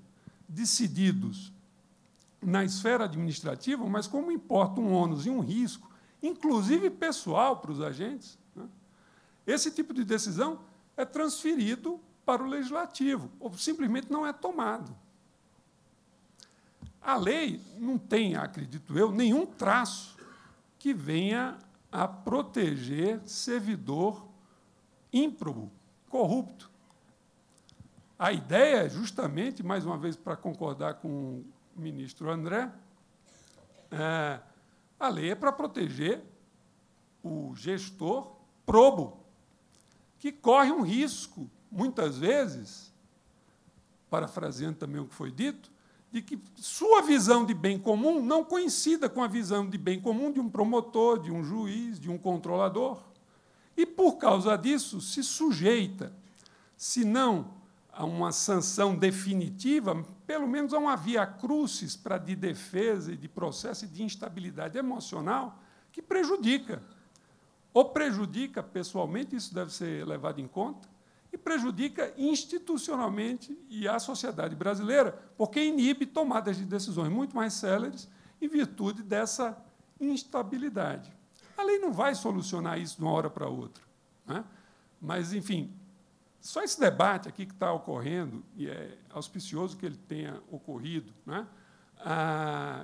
decididos na esfera administrativa, mas como importa um ônus e um risco, inclusive pessoal para os agentes, né, esse tipo de decisão é transferido para o legislativo, ou simplesmente não é tomado. A lei não tem, acredito eu, nenhum traço que venha a proteger servidor ímprobo, corrupto. A ideia é justamente, mais uma vez, para concordar com o ministro André, a lei é para proteger o gestor probo, que corre um risco, muitas vezes, parafraseando também o que foi dito, de que sua visão de bem comum não coincida com a visão de bem comum de um promotor, de um juiz, de um controlador. E, por causa disso, se sujeita, se não a uma sanção definitiva, pelo menos, há uma via crucis de defesa e de processo de instabilidade emocional que prejudica. Ou prejudica pessoalmente, isso deve ser levado em conta, e prejudica institucionalmente e a sociedade brasileira, porque inibe tomadas de decisões muito mais céleres em virtude dessa instabilidade. A lei não vai solucionar isso de uma hora para outra, né? Mas, enfim, só esse debate aqui que está ocorrendo, e é auspicioso que ele tenha ocorrido, né?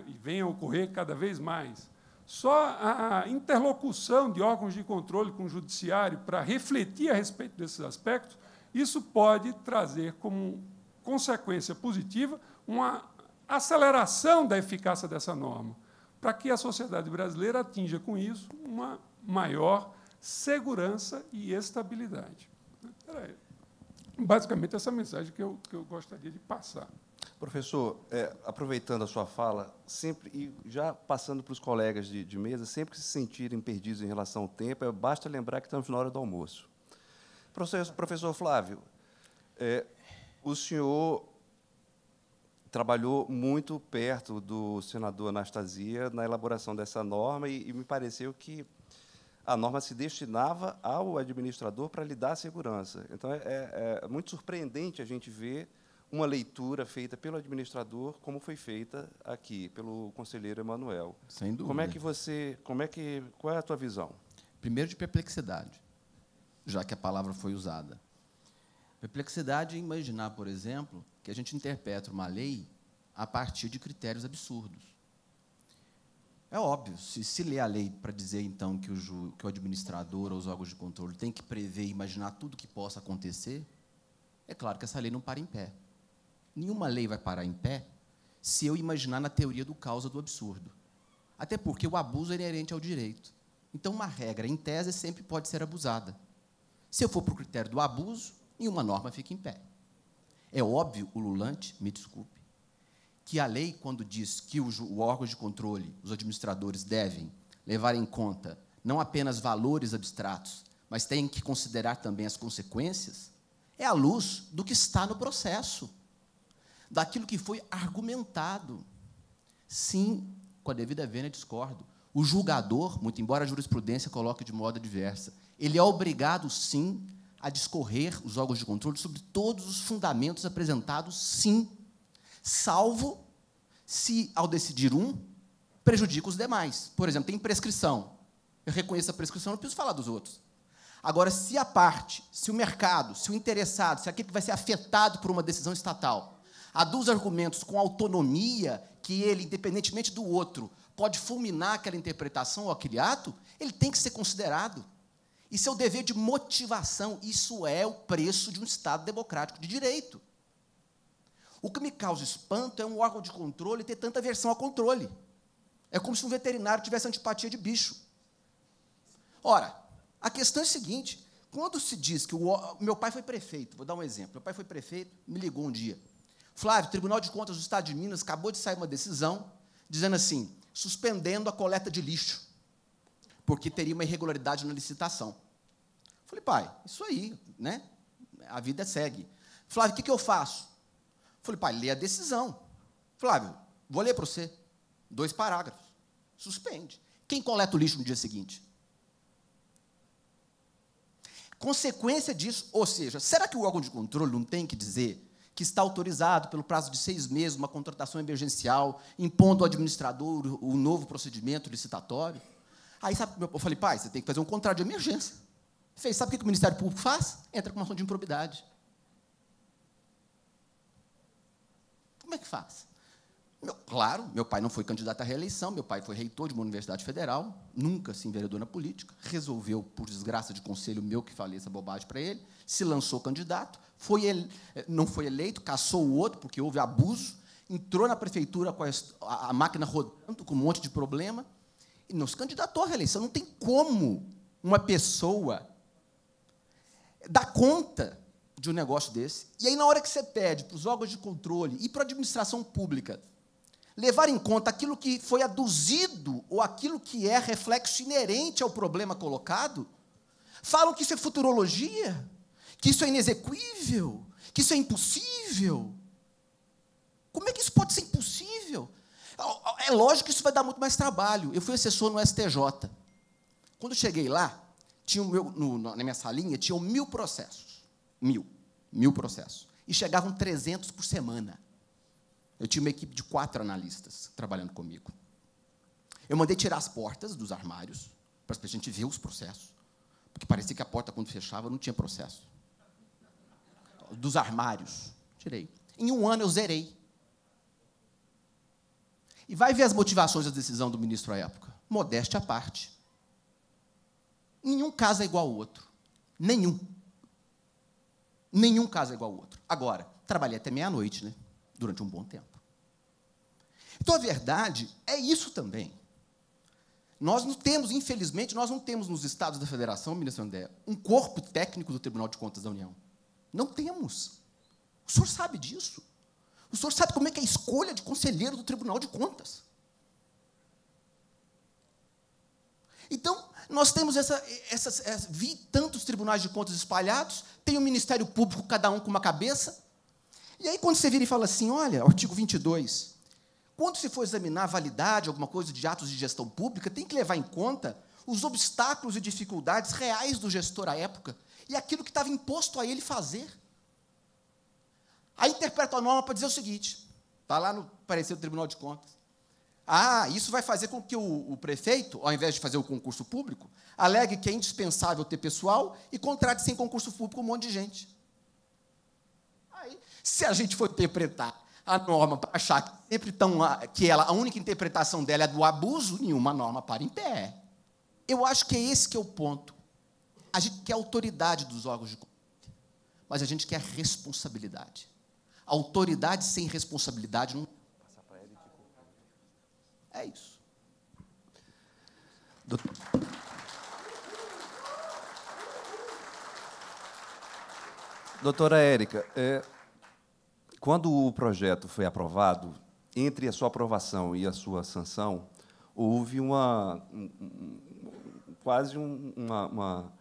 E venha a ocorrer cada vez mais, só a interlocução de órgãos de controle com o judiciário para refletir a respeito desses aspectos, isso pode trazer como consequência positiva uma aceleração da eficácia dessa norma, para que a sociedade brasileira atinja, com isso, uma maior segurança e estabilidade. Era basicamente essa mensagem que eu gostaria de passar. Professor, aproveitando a sua fala, sempre, e já passando para os colegas de mesa, sempre que se sentirem perdidos em relação ao tempo, basta lembrar que estamos na hora do almoço. Professor Flávio, o senhor trabalhou muito perto do senador Anastasia na elaboração dessa norma e me pareceu que a norma se destinava ao administrador para lhe dar segurança. Então, é muito surpreendente a gente ver uma leitura feita pelo administrador, como foi feita aqui pelo conselheiro Emanuel. Sem dúvida. Qual é a tua visão? Primeiro, de perplexidade, já que a palavra foi usada. Perplexidade é imaginar, por exemplo, que a gente interpreta uma lei a partir de critérios absurdos. É óbvio, se lê a lei para dizer, então, que o administrador ou os órgãos de controle têm que prever e imaginar tudo que possa acontecer, é claro que essa lei não para em pé. Nenhuma lei vai parar em pé se eu imaginar na teoria do causa do absurdo. Até porque o abuso é inerente ao direito. Então, uma regra, em tese, sempre pode ser abusada. Se eu for para o critério do abuso, nenhuma norma fica em pé. É óbvio, ululante, me desculpe, que a lei, quando diz que o órgão de controle, os administradores, devem levar em conta não apenas valores abstratos, mas têm que considerar também as consequências, é à luz do que está no processo, daquilo que foi argumentado. Sim, com a devida vênia, discordo. O julgador, muito embora a jurisprudência coloque de modo adversa, ele é obrigado, sim, a discorrer, os órgãos de controle, sobre todos os fundamentos apresentados, sim, salvo se, ao decidir prejudica os demais. Por exemplo, tem prescrição. Eu reconheço a prescrição, não preciso falar dos outros. Agora, se a parte, se o mercado, se o interessado, se aquele que vai ser afetado por uma decisão estatal, aduz argumentos com autonomia, que ele, independentemente do outro, pode fulminar aquela interpretação ou aquele ato, ele tem que ser considerado. Isso é o dever de motivação, isso é o preço de um Estado democrático de direito. O que me causa espanto é um órgão de controle ter tanta aversão ao controle. É como se um veterinário tivesse antipatia de bicho. Ora, a questão é a seguinte, quando se diz que meu pai foi prefeito, vou dar um exemplo, meu pai foi prefeito, me ligou um dia, Flávio, o Tribunal de Contas do Estado de Minas acabou de sair uma decisão dizendo assim, suspendendo a coleta de lixo, porque teria uma irregularidade na licitação. Falei, pai, isso aí, né? A vida segue. Flávio, o que eu faço? Falei, pai, lê a decisão. Flávio, vou ler para você. 2 parágrafos. Suspende. Quem coleta o lixo no dia seguinte? Consequência disso, ou seja, será que o órgão de controle não tem que dizer que está autorizado pelo prazo de 6 meses uma contratação emergencial, impondo ao administrador o novo procedimento licitatório? Aí, sabe, eu falei, pai, você tem que fazer um contrato de emergência. Fez, sabe o que o Ministério Público faz? Entra com uma ação de improbidade. Como é que faz? Claro, meu pai não foi candidato à reeleição, meu pai foi reitor de uma universidade federal, nunca se enveredou na política, resolveu, por desgraça de conselho meu, que falei essa bobagem para ele, se lançou candidato, não foi eleito, caçou o outro, porque houve abuso, entrou na prefeitura com a máquina rodando, com um monte de problema, e não se candidatou à reeleição. Não tem como uma pessoa dar conta de um negócio desse. E aí, na hora que você pede para os órgãos de controle e para a administração pública levar em conta aquilo que foi aduzido ou aquilo que é reflexo inerente ao problema colocado, falam que isso é futurologia, que isso é inexequível, que isso é impossível. Como pode ser impossível. É lógico que isso vai dar muito mais trabalho. Eu fui assessor no STJ. Quando eu cheguei lá, tinha na minha salinha, tinham 1000 processos. 1000 processos. E chegavam 300 por semana. Eu tinha uma equipe de 4 analistas trabalhando comigo. Eu mandei tirar as portas dos armários, para a gente ver os processos, porque parecia que a porta, quando fechava, não tinha processo. Dos armários, tirei. Em 1 ano, eu zerei. E vai ver as motivações da decisão do ministro à época. Modéstia à parte. Nenhum caso é igual ao outro. Nenhum. Nenhum caso é igual ao outro. Agora, trabalhei até meia-noite, né? Durante um bom tempo. Então, a verdade é isso também. Nós não temos, infelizmente, nós não temos nos estados da federação, ministro André, um corpo técnico do Tribunal de Contas da União. Não temos. O senhor sabe disso. O senhor sabe como é que é a escolha de conselheiro do Tribunal de Contas. Então, nós temos vi tantos tribunais de contas espalhados, tem o Ministério Público, cada um com uma cabeça. E aí, quando você vira e fala assim, olha, artigo 22, quando se for examinar a validade, alguma coisa de atos de gestão pública, tem que levar em conta os obstáculos e dificuldades reais do gestor à época e aquilo que estava imposto a ele fazer. Aí interpreta a norma para dizer o seguinte, está lá no parecer do Tribunal de Contas. Isso vai fazer com que o prefeito, ao invés de fazer o concurso público, alegue que é indispensável ter pessoal e contrate sem concurso público um monte de gente. Aí, se a gente for interpretar a norma para achar que sempre a única interpretação dela é do abuso, nenhuma norma para em pé. Eu acho que é esse que é o ponto. A gente quer autoridade dos órgãos de controle, mas a gente quer responsabilidade. Autoridade sem responsabilidade não. É isso. Doutora Érica, quando o projeto foi aprovado, entre a sua aprovação e a sua sanção, houve quase uma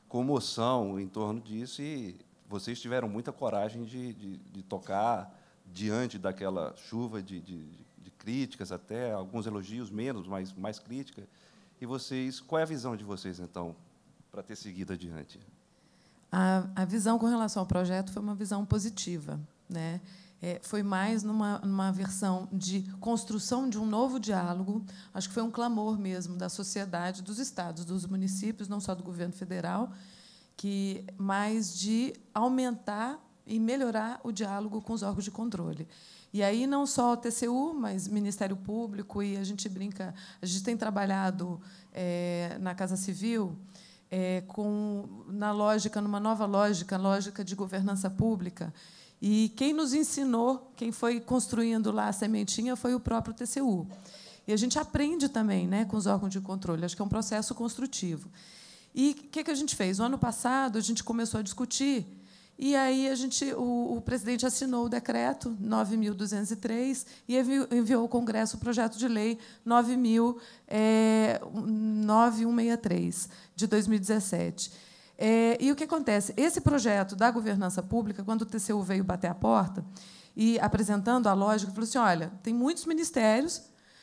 comoção em torno disso e vocês tiveram muita coragem de tocar diante daquela chuva de críticas, até alguns elogios menos, mas mais crítica. E vocês, qual é a visão de vocês, então, para ter seguido adiante? A visão com relação ao projeto foi uma visão positiva, né? Foi mais numa versão de construção de um novo diálogo. Acho que foi um clamor mesmo da sociedade, dos estados, dos municípios, não só do governo federal, mais de aumentar e melhorar o diálogo com os órgãos de controle. E aí não só o TCU, mas Ministério Público, e a gente brinca, a gente tem trabalhado na Casa Civil numa nova lógica de governança pública. E quem nos ensinou, quem foi construindo lá a sementinha, foi o próprio TCU. E a gente aprende também, né, com os órgãos de controle. Acho que é um processo construtivo. E o que a gente fez? O ano passado, a gente começou a discutir. E aí o presidente assinou o decreto 9.203 e enviou ao Congresso o projeto de lei 9163, de 2017. E o que acontece? Esse projeto da governança pública, quando o TCU veio bater a porta e apresentando a lógica, falou assim, olha, tem muitos ministérios,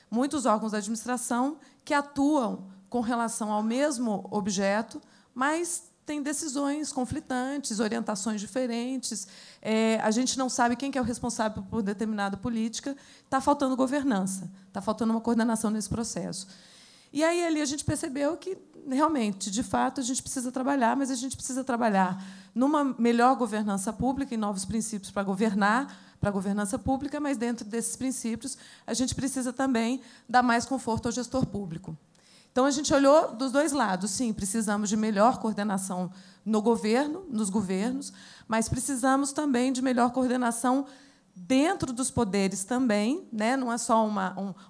muitos órgãos da administração que atuam com relação ao mesmo objeto, mas tem decisões conflitantes, orientações diferentes, a gente não sabe quem que é o responsável por determinada política, está faltando governança, está faltando uma coordenação nesse processo. E aí ali a gente percebeu que, realmente, de fato, a gente precisa trabalhar, mas a gente precisa trabalhar numa melhor governança pública, em novos princípios para governar, para a governança pública, mas, dentro desses princípios, a gente precisa também dar mais conforto ao gestor público. Então, a gente olhou dos dois lados. Sim, precisamos de melhor coordenação no governo, nos governos, mas precisamos também de melhor coordenação dentro dos poderes também, né? Não é só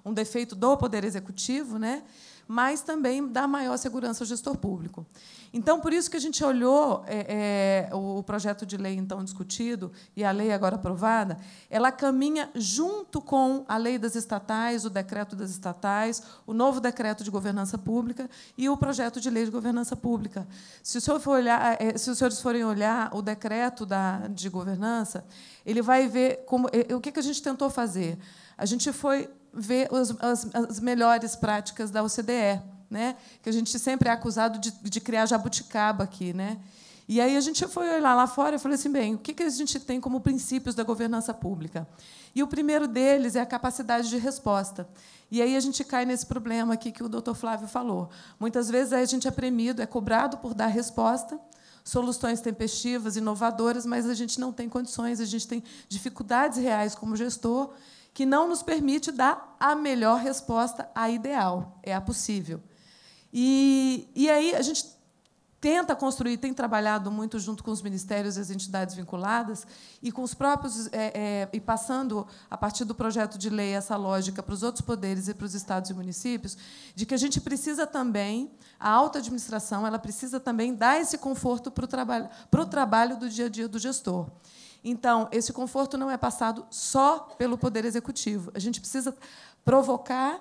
um defeito do Poder Executivo, né? mas também dar maior segurança ao gestor público. Então, por isso que a gente olhou o projeto de lei, então, discutido, e a lei agora aprovada, ela caminha junto com a lei das estatais, o decreto das estatais, o novo decreto de governança pública e o projeto de lei de governança pública. Se os senhores forem olhar o decreto de governança, ele vai ver o que a gente tentou fazer. A gente foi ver as melhores práticas da OCDE, né? Que a gente sempre é acusado de criar jabuticaba aqui, né? E aí a gente foi olhar lá fora e falou assim, bem, o que a gente tem como princípios da governança pública? E o primeiro deles é a capacidade de resposta. E aí a gente cai nesse problema aqui que o doutor Flávio falou. Muitas vezes a gente é premido, é cobrado por dar resposta, soluções tempestivas, inovadoras, mas a gente não tem condições, a gente tem dificuldades reais como gestor que não nos permite dar a melhor resposta, a ideal, é a possível. E aí a gente tenta construir, tem trabalhado muito junto com os ministérios e as entidades vinculadas, e com os próprios, e passando, a partir do projeto de lei, essa lógica para os outros poderes e para os estados e municípios, de que a gente precisa também, a alta administração, ela precisa também dar esse conforto para o trabalho do dia a dia do gestor. Então, esse conforto não é passado só pelo Poder Executivo. A gente precisa provocar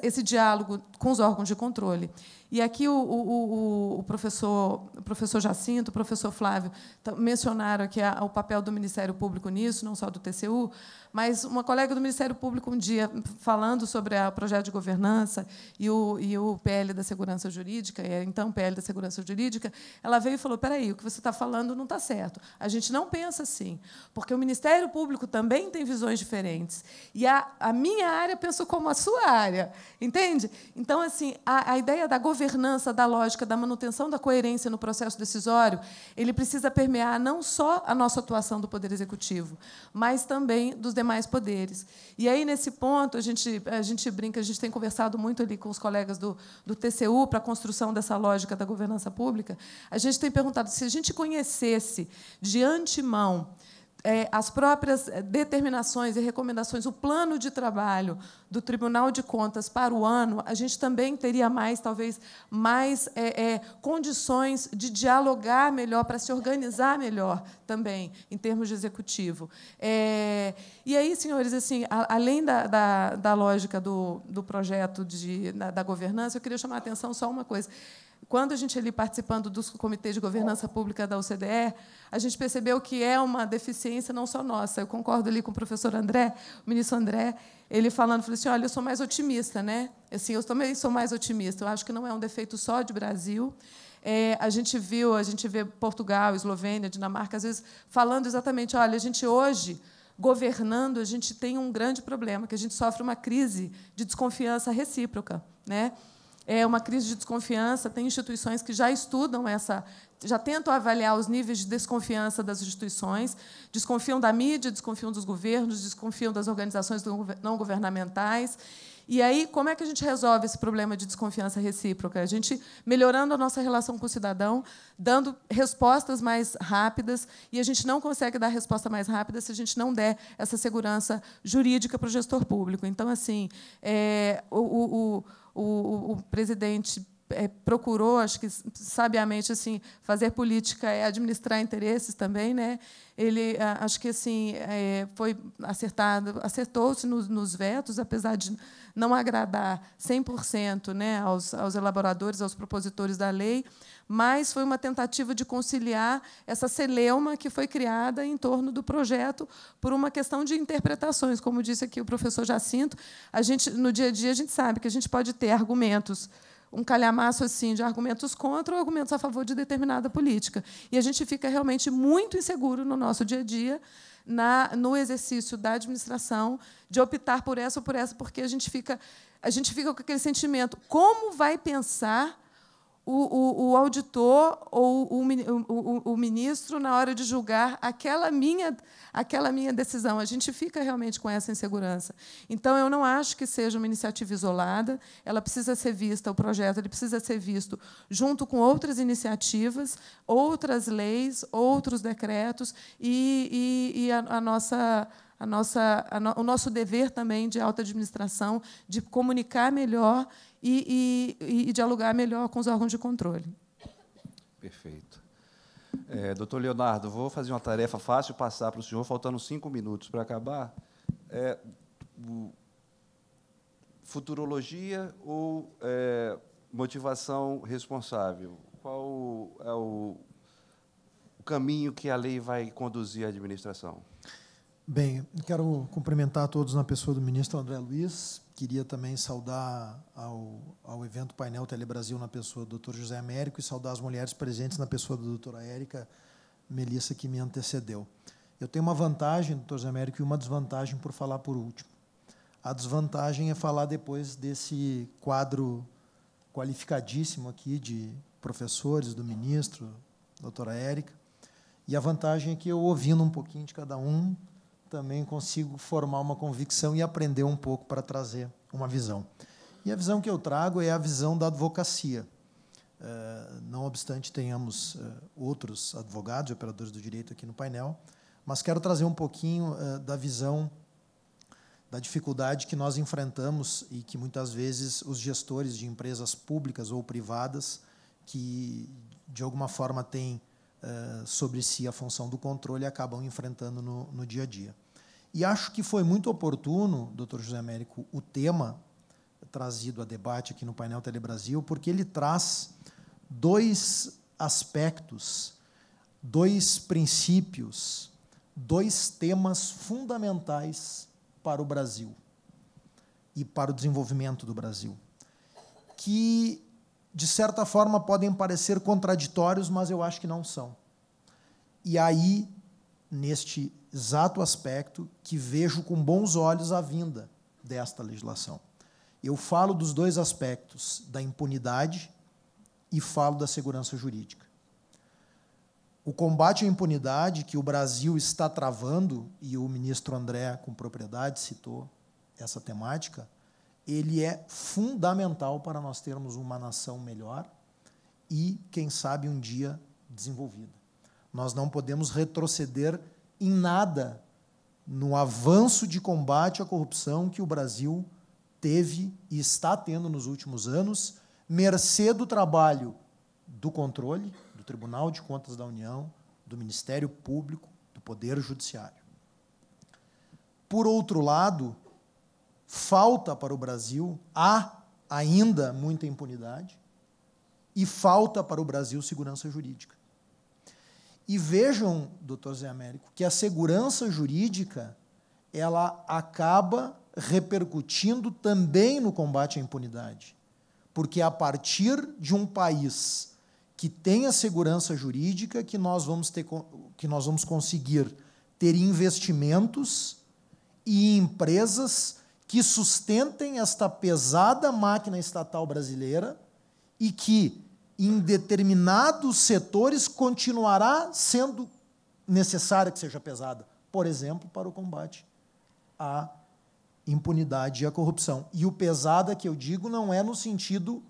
esse diálogo com os órgãos de controle. E aqui o professor Jacinto, o professor Flávio mencionaram aqui o papel do Ministério Público nisso, não só do TCU, mas uma colega do Ministério Público, um dia, falando sobre o projeto de governança e o PL da Segurança Jurídica, então PL da Segurança Jurídica, ela veio e falou, espera aí, o que você está falando não está certo. A gente não pensa assim, porque o Ministério Público também tem visões diferentes. E a minha área pensou como a sua área, entende? Então, assim, a ideia da governança, da lógica, da manutenção da coerência no processo decisório, ele precisa permear não só a nossa atuação do Poder Executivo, mas também dos demais poderes. E aí, nesse ponto, a gente brinca, a gente tem conversado muito ali com os colegas do TCU para a construção dessa lógica da governança pública. A gente tem perguntado se a gente conhecesse de antemão as próprias determinações e recomendações, o plano de trabalho do Tribunal de Contas para o ano, a gente também teria talvez mais condições de dialogar melhor, para se organizar melhor também, em termos de executivo. E aí, senhores, assim, além da lógica do projeto da governança, eu queria chamar a atenção só uma coisa. Quando a gente ali participando dos comitês de governança pública da OCDE, a gente percebeu que é uma deficiência não só nossa. Eu concordo ali com o professor André, o ministro André, ele falou assim, olha, eu sou mais otimista, né? Assim, eu também sou mais otimista. Eu acho que não é um defeito só de Brasil. A gente vê Portugal, Eslovênia, Dinamarca, às vezes falando exatamente, olha, a gente hoje governando, a gente tem um grande problema, que a gente sofre uma crise de desconfiança recíproca, né? É uma crise de desconfiança. Tem instituições que já estudam já tentam avaliar os níveis de desconfiança das instituições, desconfiam da mídia, desconfiam dos governos, desconfiam das organizações não governamentais. E aí, como é que a gente resolve esse problema de desconfiança recíproca? A gente melhorando a nossa relação com o cidadão, dando respostas mais rápidas, e a gente não consegue dar resposta mais rápida se a gente não der essa segurança jurídica para o gestor público. Então, assim, o presidente procurou, acho que sabiamente, assim, fazer política é administrar interesses também, né? Ele, acho que assim foi acertou-se nos vetos, apesar de não agradar 100%, né, aos elaboradores, aos propositores da lei, mas foi uma tentativa de conciliar essa celeuma que foi criada em torno do projeto por uma questão de interpretações, como disse aqui o professor Jacinto. No dia a dia, a gente sabe que a gente pode ter argumentos, um calhamaço assim de argumentos contra ou argumentos a favor de determinada política. E a gente fica realmente muito inseguro no nosso dia a dia, no exercício da administração, de optar por essa ou por essa, porque a gente fica com aquele sentimento: como vai pensar o auditor ou o ministro na hora de julgar aquela minha decisão? A gente fica realmente com essa insegurança. Então, eu não acho que seja uma iniciativa isolada. Ela precisa ser vista, o projeto ele precisa ser visto junto com outras iniciativas, outras leis, outros decretos, e o nosso dever também de alta administração, de comunicar melhor e dialogar melhor com os órgãos de controle. Perfeito. Doutor Leonardo, vou fazer uma tarefa fácil, passar para o senhor, faltando 5 minutos para acabar. Futurologia ou motivação responsável? Qual é o caminho que a lei vai conduzir à administração? Bem, quero cumprimentar a todos na pessoa do ministro André Luiz. Queria também saudar ao evento Painel Telebrasil na pessoa do Dr. José Américo e saudar as mulheres presentes na pessoa da doutora Érica Melissa, que me antecedeu. Eu tenho uma vantagem, doutor José Américo, e uma desvantagem por falar por último. A desvantagem é falar depois desse quadro qualificadíssimo aqui de professores, do ministro, doutora Érica, e a vantagem é que eu, ouvindo um pouquinho de cada um, também consigo formar uma convicção e aprender um pouco para trazer uma visão. E a visão que eu trago é a visão da advocacia. Não obstante tenhamos outros advogados e operadores do direito aqui no painel, mas quero trazer um pouquinho da visão da dificuldade que nós enfrentamos e que, muitas vezes, os gestores de empresas públicas ou privadas que, de alguma forma, têm sobre si a função do controle acabam enfrentando no dia a dia. E acho que foi muito oportuno, doutor José Américo, o tema trazido a debate aqui no Painel Telebrasil, porque ele traz 2 aspectos, 2 princípios, 2 temas fundamentais para o Brasil e para o desenvolvimento do Brasil, que, de certa forma, podem parecer contraditórios, mas eu acho que não são. E aí, neste exato aspecto, que vejo com bons olhos a vinda desta legislação. Eu falo dos 2 aspectos, da impunidade e falo da segurança jurídica. O combate à impunidade que o Brasil está travando, e o ministro André, com propriedade, citou essa temática, ele é fundamental para nós termos uma nação melhor e, quem sabe, um dia desenvolvida. Nós não podemos retroceder em nada no avanço de combate à corrupção que o Brasil teve e está tendo nos últimos anos, mercê do trabalho do controle, do Tribunal de Contas da União, do Ministério Público, do Poder Judiciário. Por outro lado, falta para o Brasil, há ainda muita impunidade, e falta para o Brasil segurança jurídica. E vejam, doutor Zé Américo, que a segurança jurídica ela acaba repercutindo também no combate à impunidade, porque é a partir de um país que tem a segurança jurídica que nós vamos conseguir ter investimentos e empresas que sustentem esta pesada máquina estatal brasileira e que, em determinados setores, continuará sendo necessária que seja pesada, por exemplo, para o combate à impunidade e à corrupção. E o pesada que eu digo não é no sentido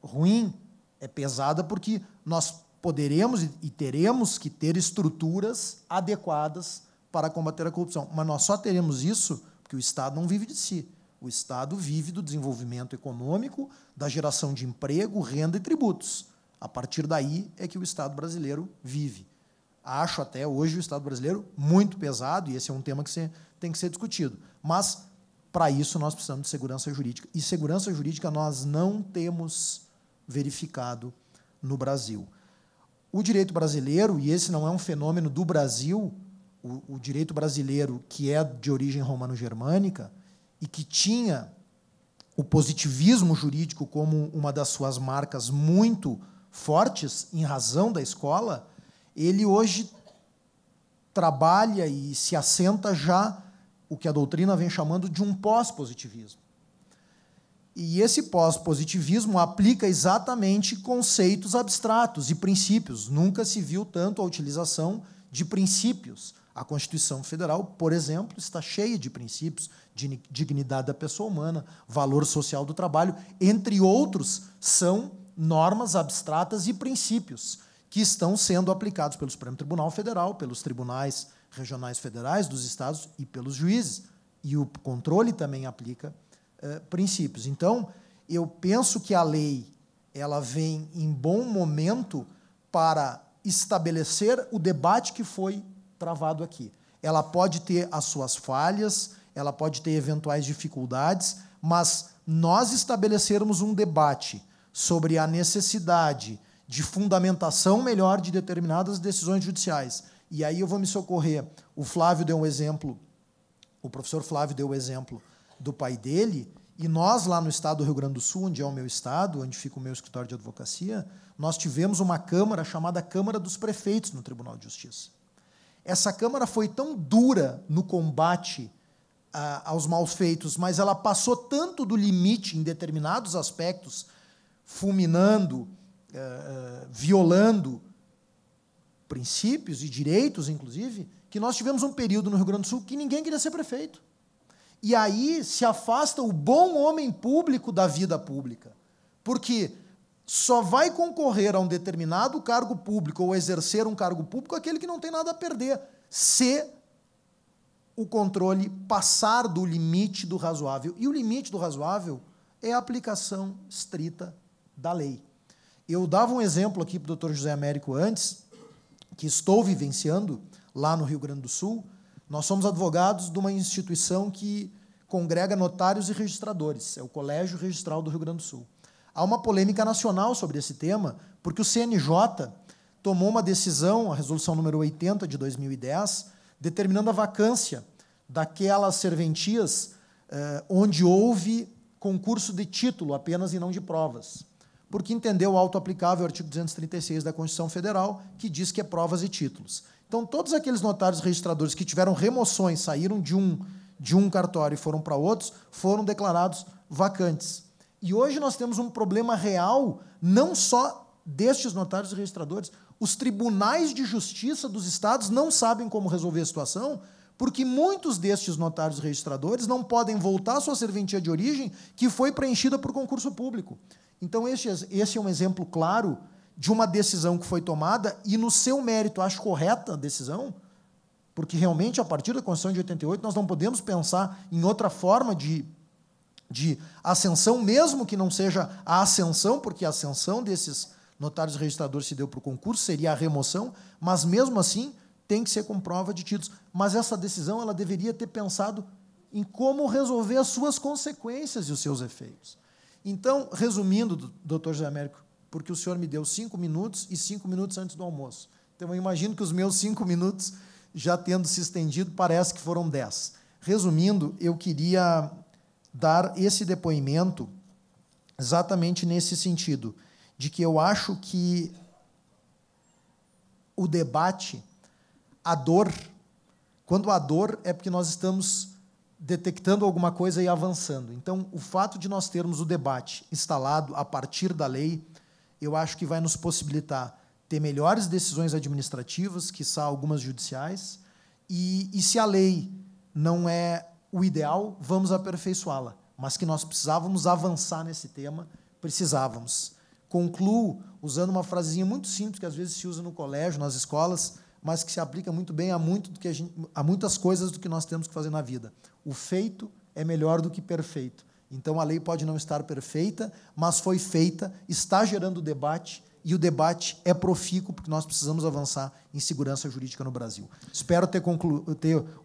ruim, é pesada porque nós poderemos e teremos que ter estruturas adequadas para combater a corrupção, mas nós só teremos isso porque o Estado não vive de si. O Estado vive do desenvolvimento econômico, da geração de emprego, renda e tributos. A partir daí é que o Estado brasileiro vive. Acho até hoje o Estado brasileiro muito pesado, e esse é um tema que tem que ser discutido. Mas, para isso, nós precisamos de segurança jurídica. E segurança jurídica nós não temos verificado no Brasil. O direito brasileiro, e esse não é um fenômeno do Brasil, o direito brasileiro, que é de origem romano-germânica, e que tinha o positivismo jurídico como uma das suas marcas muito fortes, em razão da escola, ele hoje trabalha e se assenta já o que a doutrina vem chamando de um pós-positivismo. E esse pós-positivismo aplica exatamente conceitos abstratos e princípios. Nunca se viu tanto a utilização de princípios. A Constituição Federal, por exemplo, está cheia de princípios de dignidade da pessoa humana, valor social do trabalho, entre outros, são normas abstratas e princípios que estão sendo aplicados pelo Supremo Tribunal Federal, pelos tribunais regionais federais, dos estados e pelos juízes. E o controle também aplica princípios. Então, eu penso que a lei ela vem em bom momento para estabelecer o debate que foi travado aqui. Ela pode ter as suas falhas, ela pode ter eventuais dificuldades, mas nós estabelecermos um debate sobre a necessidade de fundamentação melhor de determinadas decisões judiciais. E aí eu vou me socorrer. O Flávio deu um exemplo, o professor Flávio deu o exemplo do pai dele, e nós, lá no estado do Rio Grande do Sul, onde é o meu estado, onde fica o meu escritório de advocacia, nós tivemos uma Câmara chamada Câmara dos Prefeitos no Tribunal de Justiça. Essa Câmara foi tão dura no combate aos malfeitos, mas ela passou tanto do limite em determinados aspectos, fulminando, violando princípios e direitos, inclusive, que nós tivemos um período no Rio Grande do Sul que ninguém queria ser prefeito. E aí se afasta o bom homem público da vida pública, porque só vai concorrer a um determinado cargo público ou exercer um cargo público aquele que não tem nada a perder, se o controle passar do limite do razoável. E o limite do razoável é a aplicação estrita da lei. Eu dava um exemplo aqui para o doutor José Américo antes, que estou vivenciando lá no Rio Grande do Sul. Nós somos advogados de uma instituição que congrega notários e registradores, é o Colégio Registral do Rio Grande do Sul. Há uma polêmica nacional sobre esse tema, porque o CNJ tomou uma decisão, a resolução número 80 de 2010, determinando a vacância daquelas serventias onde houve concurso de título apenas e não de provas, porque entendeu o auto-aplicável o artigo 236 da Constituição Federal, que diz que é provas e títulos. Então, todos aqueles notários registradores que tiveram remoções, saíram de um cartório e foram para outros, foram declarados vacantes. E hoje nós temos um problema real, não só destes notários e registradores. Os tribunais de justiça dos estados não sabem como resolver a situação, porque muitos destes notários e registradores não podem voltar à sua serventia de origem, que foi preenchida por concurso público. Então, esse é um exemplo claro de uma decisão que foi tomada, e no seu mérito acho correta a decisão, porque realmente, a partir da Constituição de 88, nós não podemos pensar em outra forma de ascensão, mesmo que não seja a ascensão, porque a ascensão desses notários e registradores se deu por concurso, seria a remoção, mas mesmo assim tem que ser com prova de títulos. Mas essa decisão ela deveria ter pensado em como resolver as suas consequências e os seus efeitos. Então, resumindo, doutor José Américo, porque o senhor me deu 5 minutos e 5 minutos antes do almoço. Então, eu imagino que os meus 5 minutos, já tendo se estendido, parece que foram 10. Resumindo, eu queria dar esse depoimento exatamente nesse sentido, de que eu acho que o debate, a dor, quando há dor é porque nós estamos detectando alguma coisa e avançando. Então, o fato de nós termos o debate instalado a partir da lei, eu acho que vai nos possibilitar ter melhores decisões administrativas, quiçá algumas judiciais, e se a lei não é o ideal, vamos aperfeiçoá-la. Mas que nós precisávamos avançar nesse tema, precisávamos. Concluo usando uma frasezinha muito simples, que às vezes se usa no colégio, nas escolas, mas que se aplica muito bem a muitas coisas do que nós temos que fazer na vida. O feito é melhor do que perfeito. Então, a lei pode não estar perfeita, mas foi feita, está gerando debate, e o debate é profícuo, porque nós precisamos avançar em segurança jurídica no Brasil. Espero ter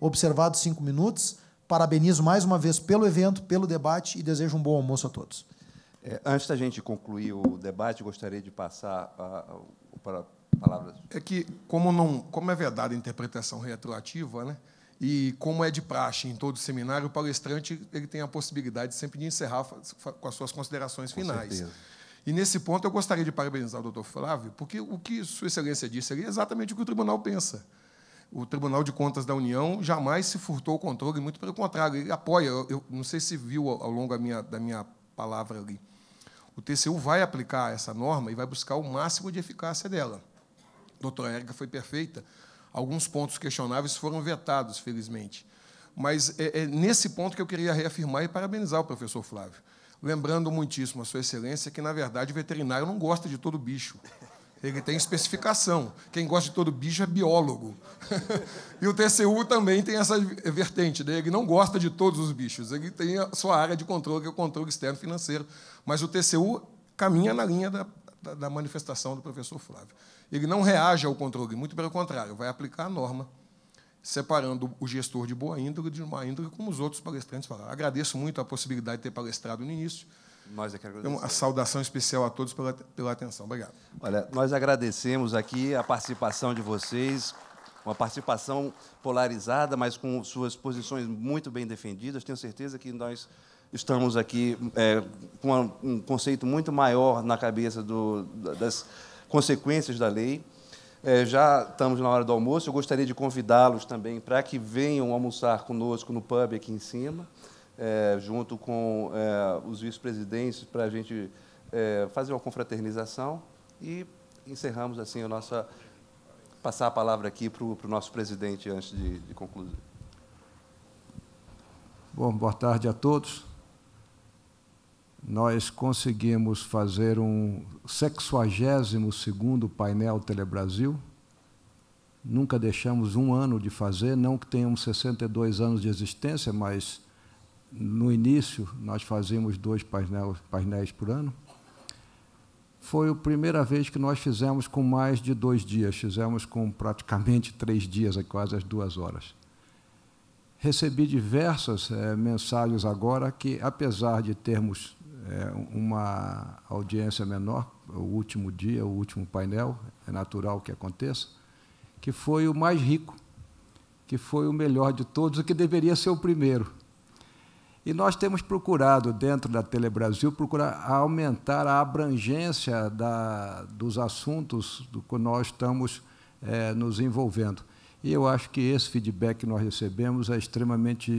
observado 5 minutos. Parabenizo mais uma vez pelo evento, pelo debate, e desejo um bom almoço a todos. Antes da gente concluir o debate, gostaria de passar para palavras. É que, como é vedada a interpretação retroativa, né, e como é de praxe em todo seminário, o palestrante ele tem a possibilidade sempre de encerrar com as suas considerações finais. Certeza. E, nesse ponto, eu gostaria de parabenizar o doutor Flávio, porque o que Sua Excelência disse ali é exatamente o que o tribunal pensa. O Tribunal de Contas da União jamais se furtou o controle, muito pelo contrário, ele apoia. Eu não sei se viu ao longo da minha palavra ali. O TCU vai aplicar essa norma e vai buscar o máximo de eficácia dela. A doutora Érica foi perfeita. Alguns pontos questionáveis foram vetados, felizmente. Mas é nesse ponto que eu queria reafirmar e parabenizar o professor Flávio, lembrando muitíssimo a Sua Excelência que, na verdade, o veterinário não gosta de todo bicho. Ele tem especificação. Quem gosta de todo bicho é biólogo. E o TCU também tem essa vertente, né? Ele não gosta de todos os bichos. Ele tem a sua área de controle, que é o controle externo financeiro. Mas o TCU caminha na linha da manifestação do professor Flávio. Ele não reage ao controle, muito pelo contrário, vai aplicar a norma, separando o gestor de boa índole de uma índole, como os outros palestrantes falaram. Agradeço muito a possibilidade de ter palestrado no início. Nós é que agradecemos. Uma saudação especial a todos pela atenção. Obrigado. Olha, nós agradecemos aqui a participação de vocês, uma participação polarizada, mas com suas posições muito bem defendidas. Tenho certeza que nós estamos aqui com um conceito muito maior na cabeça das consequências da lei. Já estamos na hora do almoço. Eu gostaria de convidá-los também para que venham almoçar conosco no pub aqui em cima, junto com os vice-presidentes, para a gente fazer uma confraternização. E encerramos assim a nossa... Passar a palavra aqui para o nosso presidente antes de concluir. Bom, boa tarde a todos. Nós conseguimos fazer um 62º painel Telebrasil. Nunca deixamos um ano de fazer, não que tenhamos 62 anos de existência, mas no início nós fazíamos 2 painéis por ano. Foi a primeira vez que nós fizemos com mais de 2 dias, fizemos com praticamente 3 dias, quase as 2 horas. Recebi diversas mensagens agora que, apesar de termos uma audiência menor, o último dia, o último painel, é natural que aconteça, que foi o mais rico, que foi o melhor de todos, o que deveria ser o primeiro. E nós temos procurado, dentro da Telebrasil, procurar aumentar a abrangência dos assuntos do que nós estamos nos envolvendo. E eu acho que esse feedback que nós recebemos é extremamente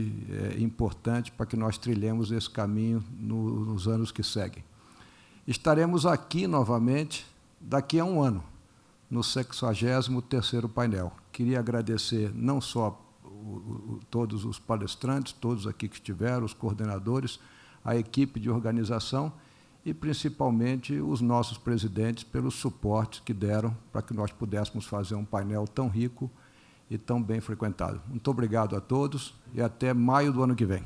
importante para que nós trilhemos esse caminho nos anos que seguem. Estaremos aqui novamente daqui a um ano, no 63º painel. Queria agradecer não só todos os palestrantes, todos aqui que estiveram, os coordenadores, a equipe de organização e, principalmente, os nossos presidentes pelos suportes que deram para que nós pudéssemos fazer um painel tão rico e tão bem frequentado. Muito obrigado a todos e até maio do ano que vem.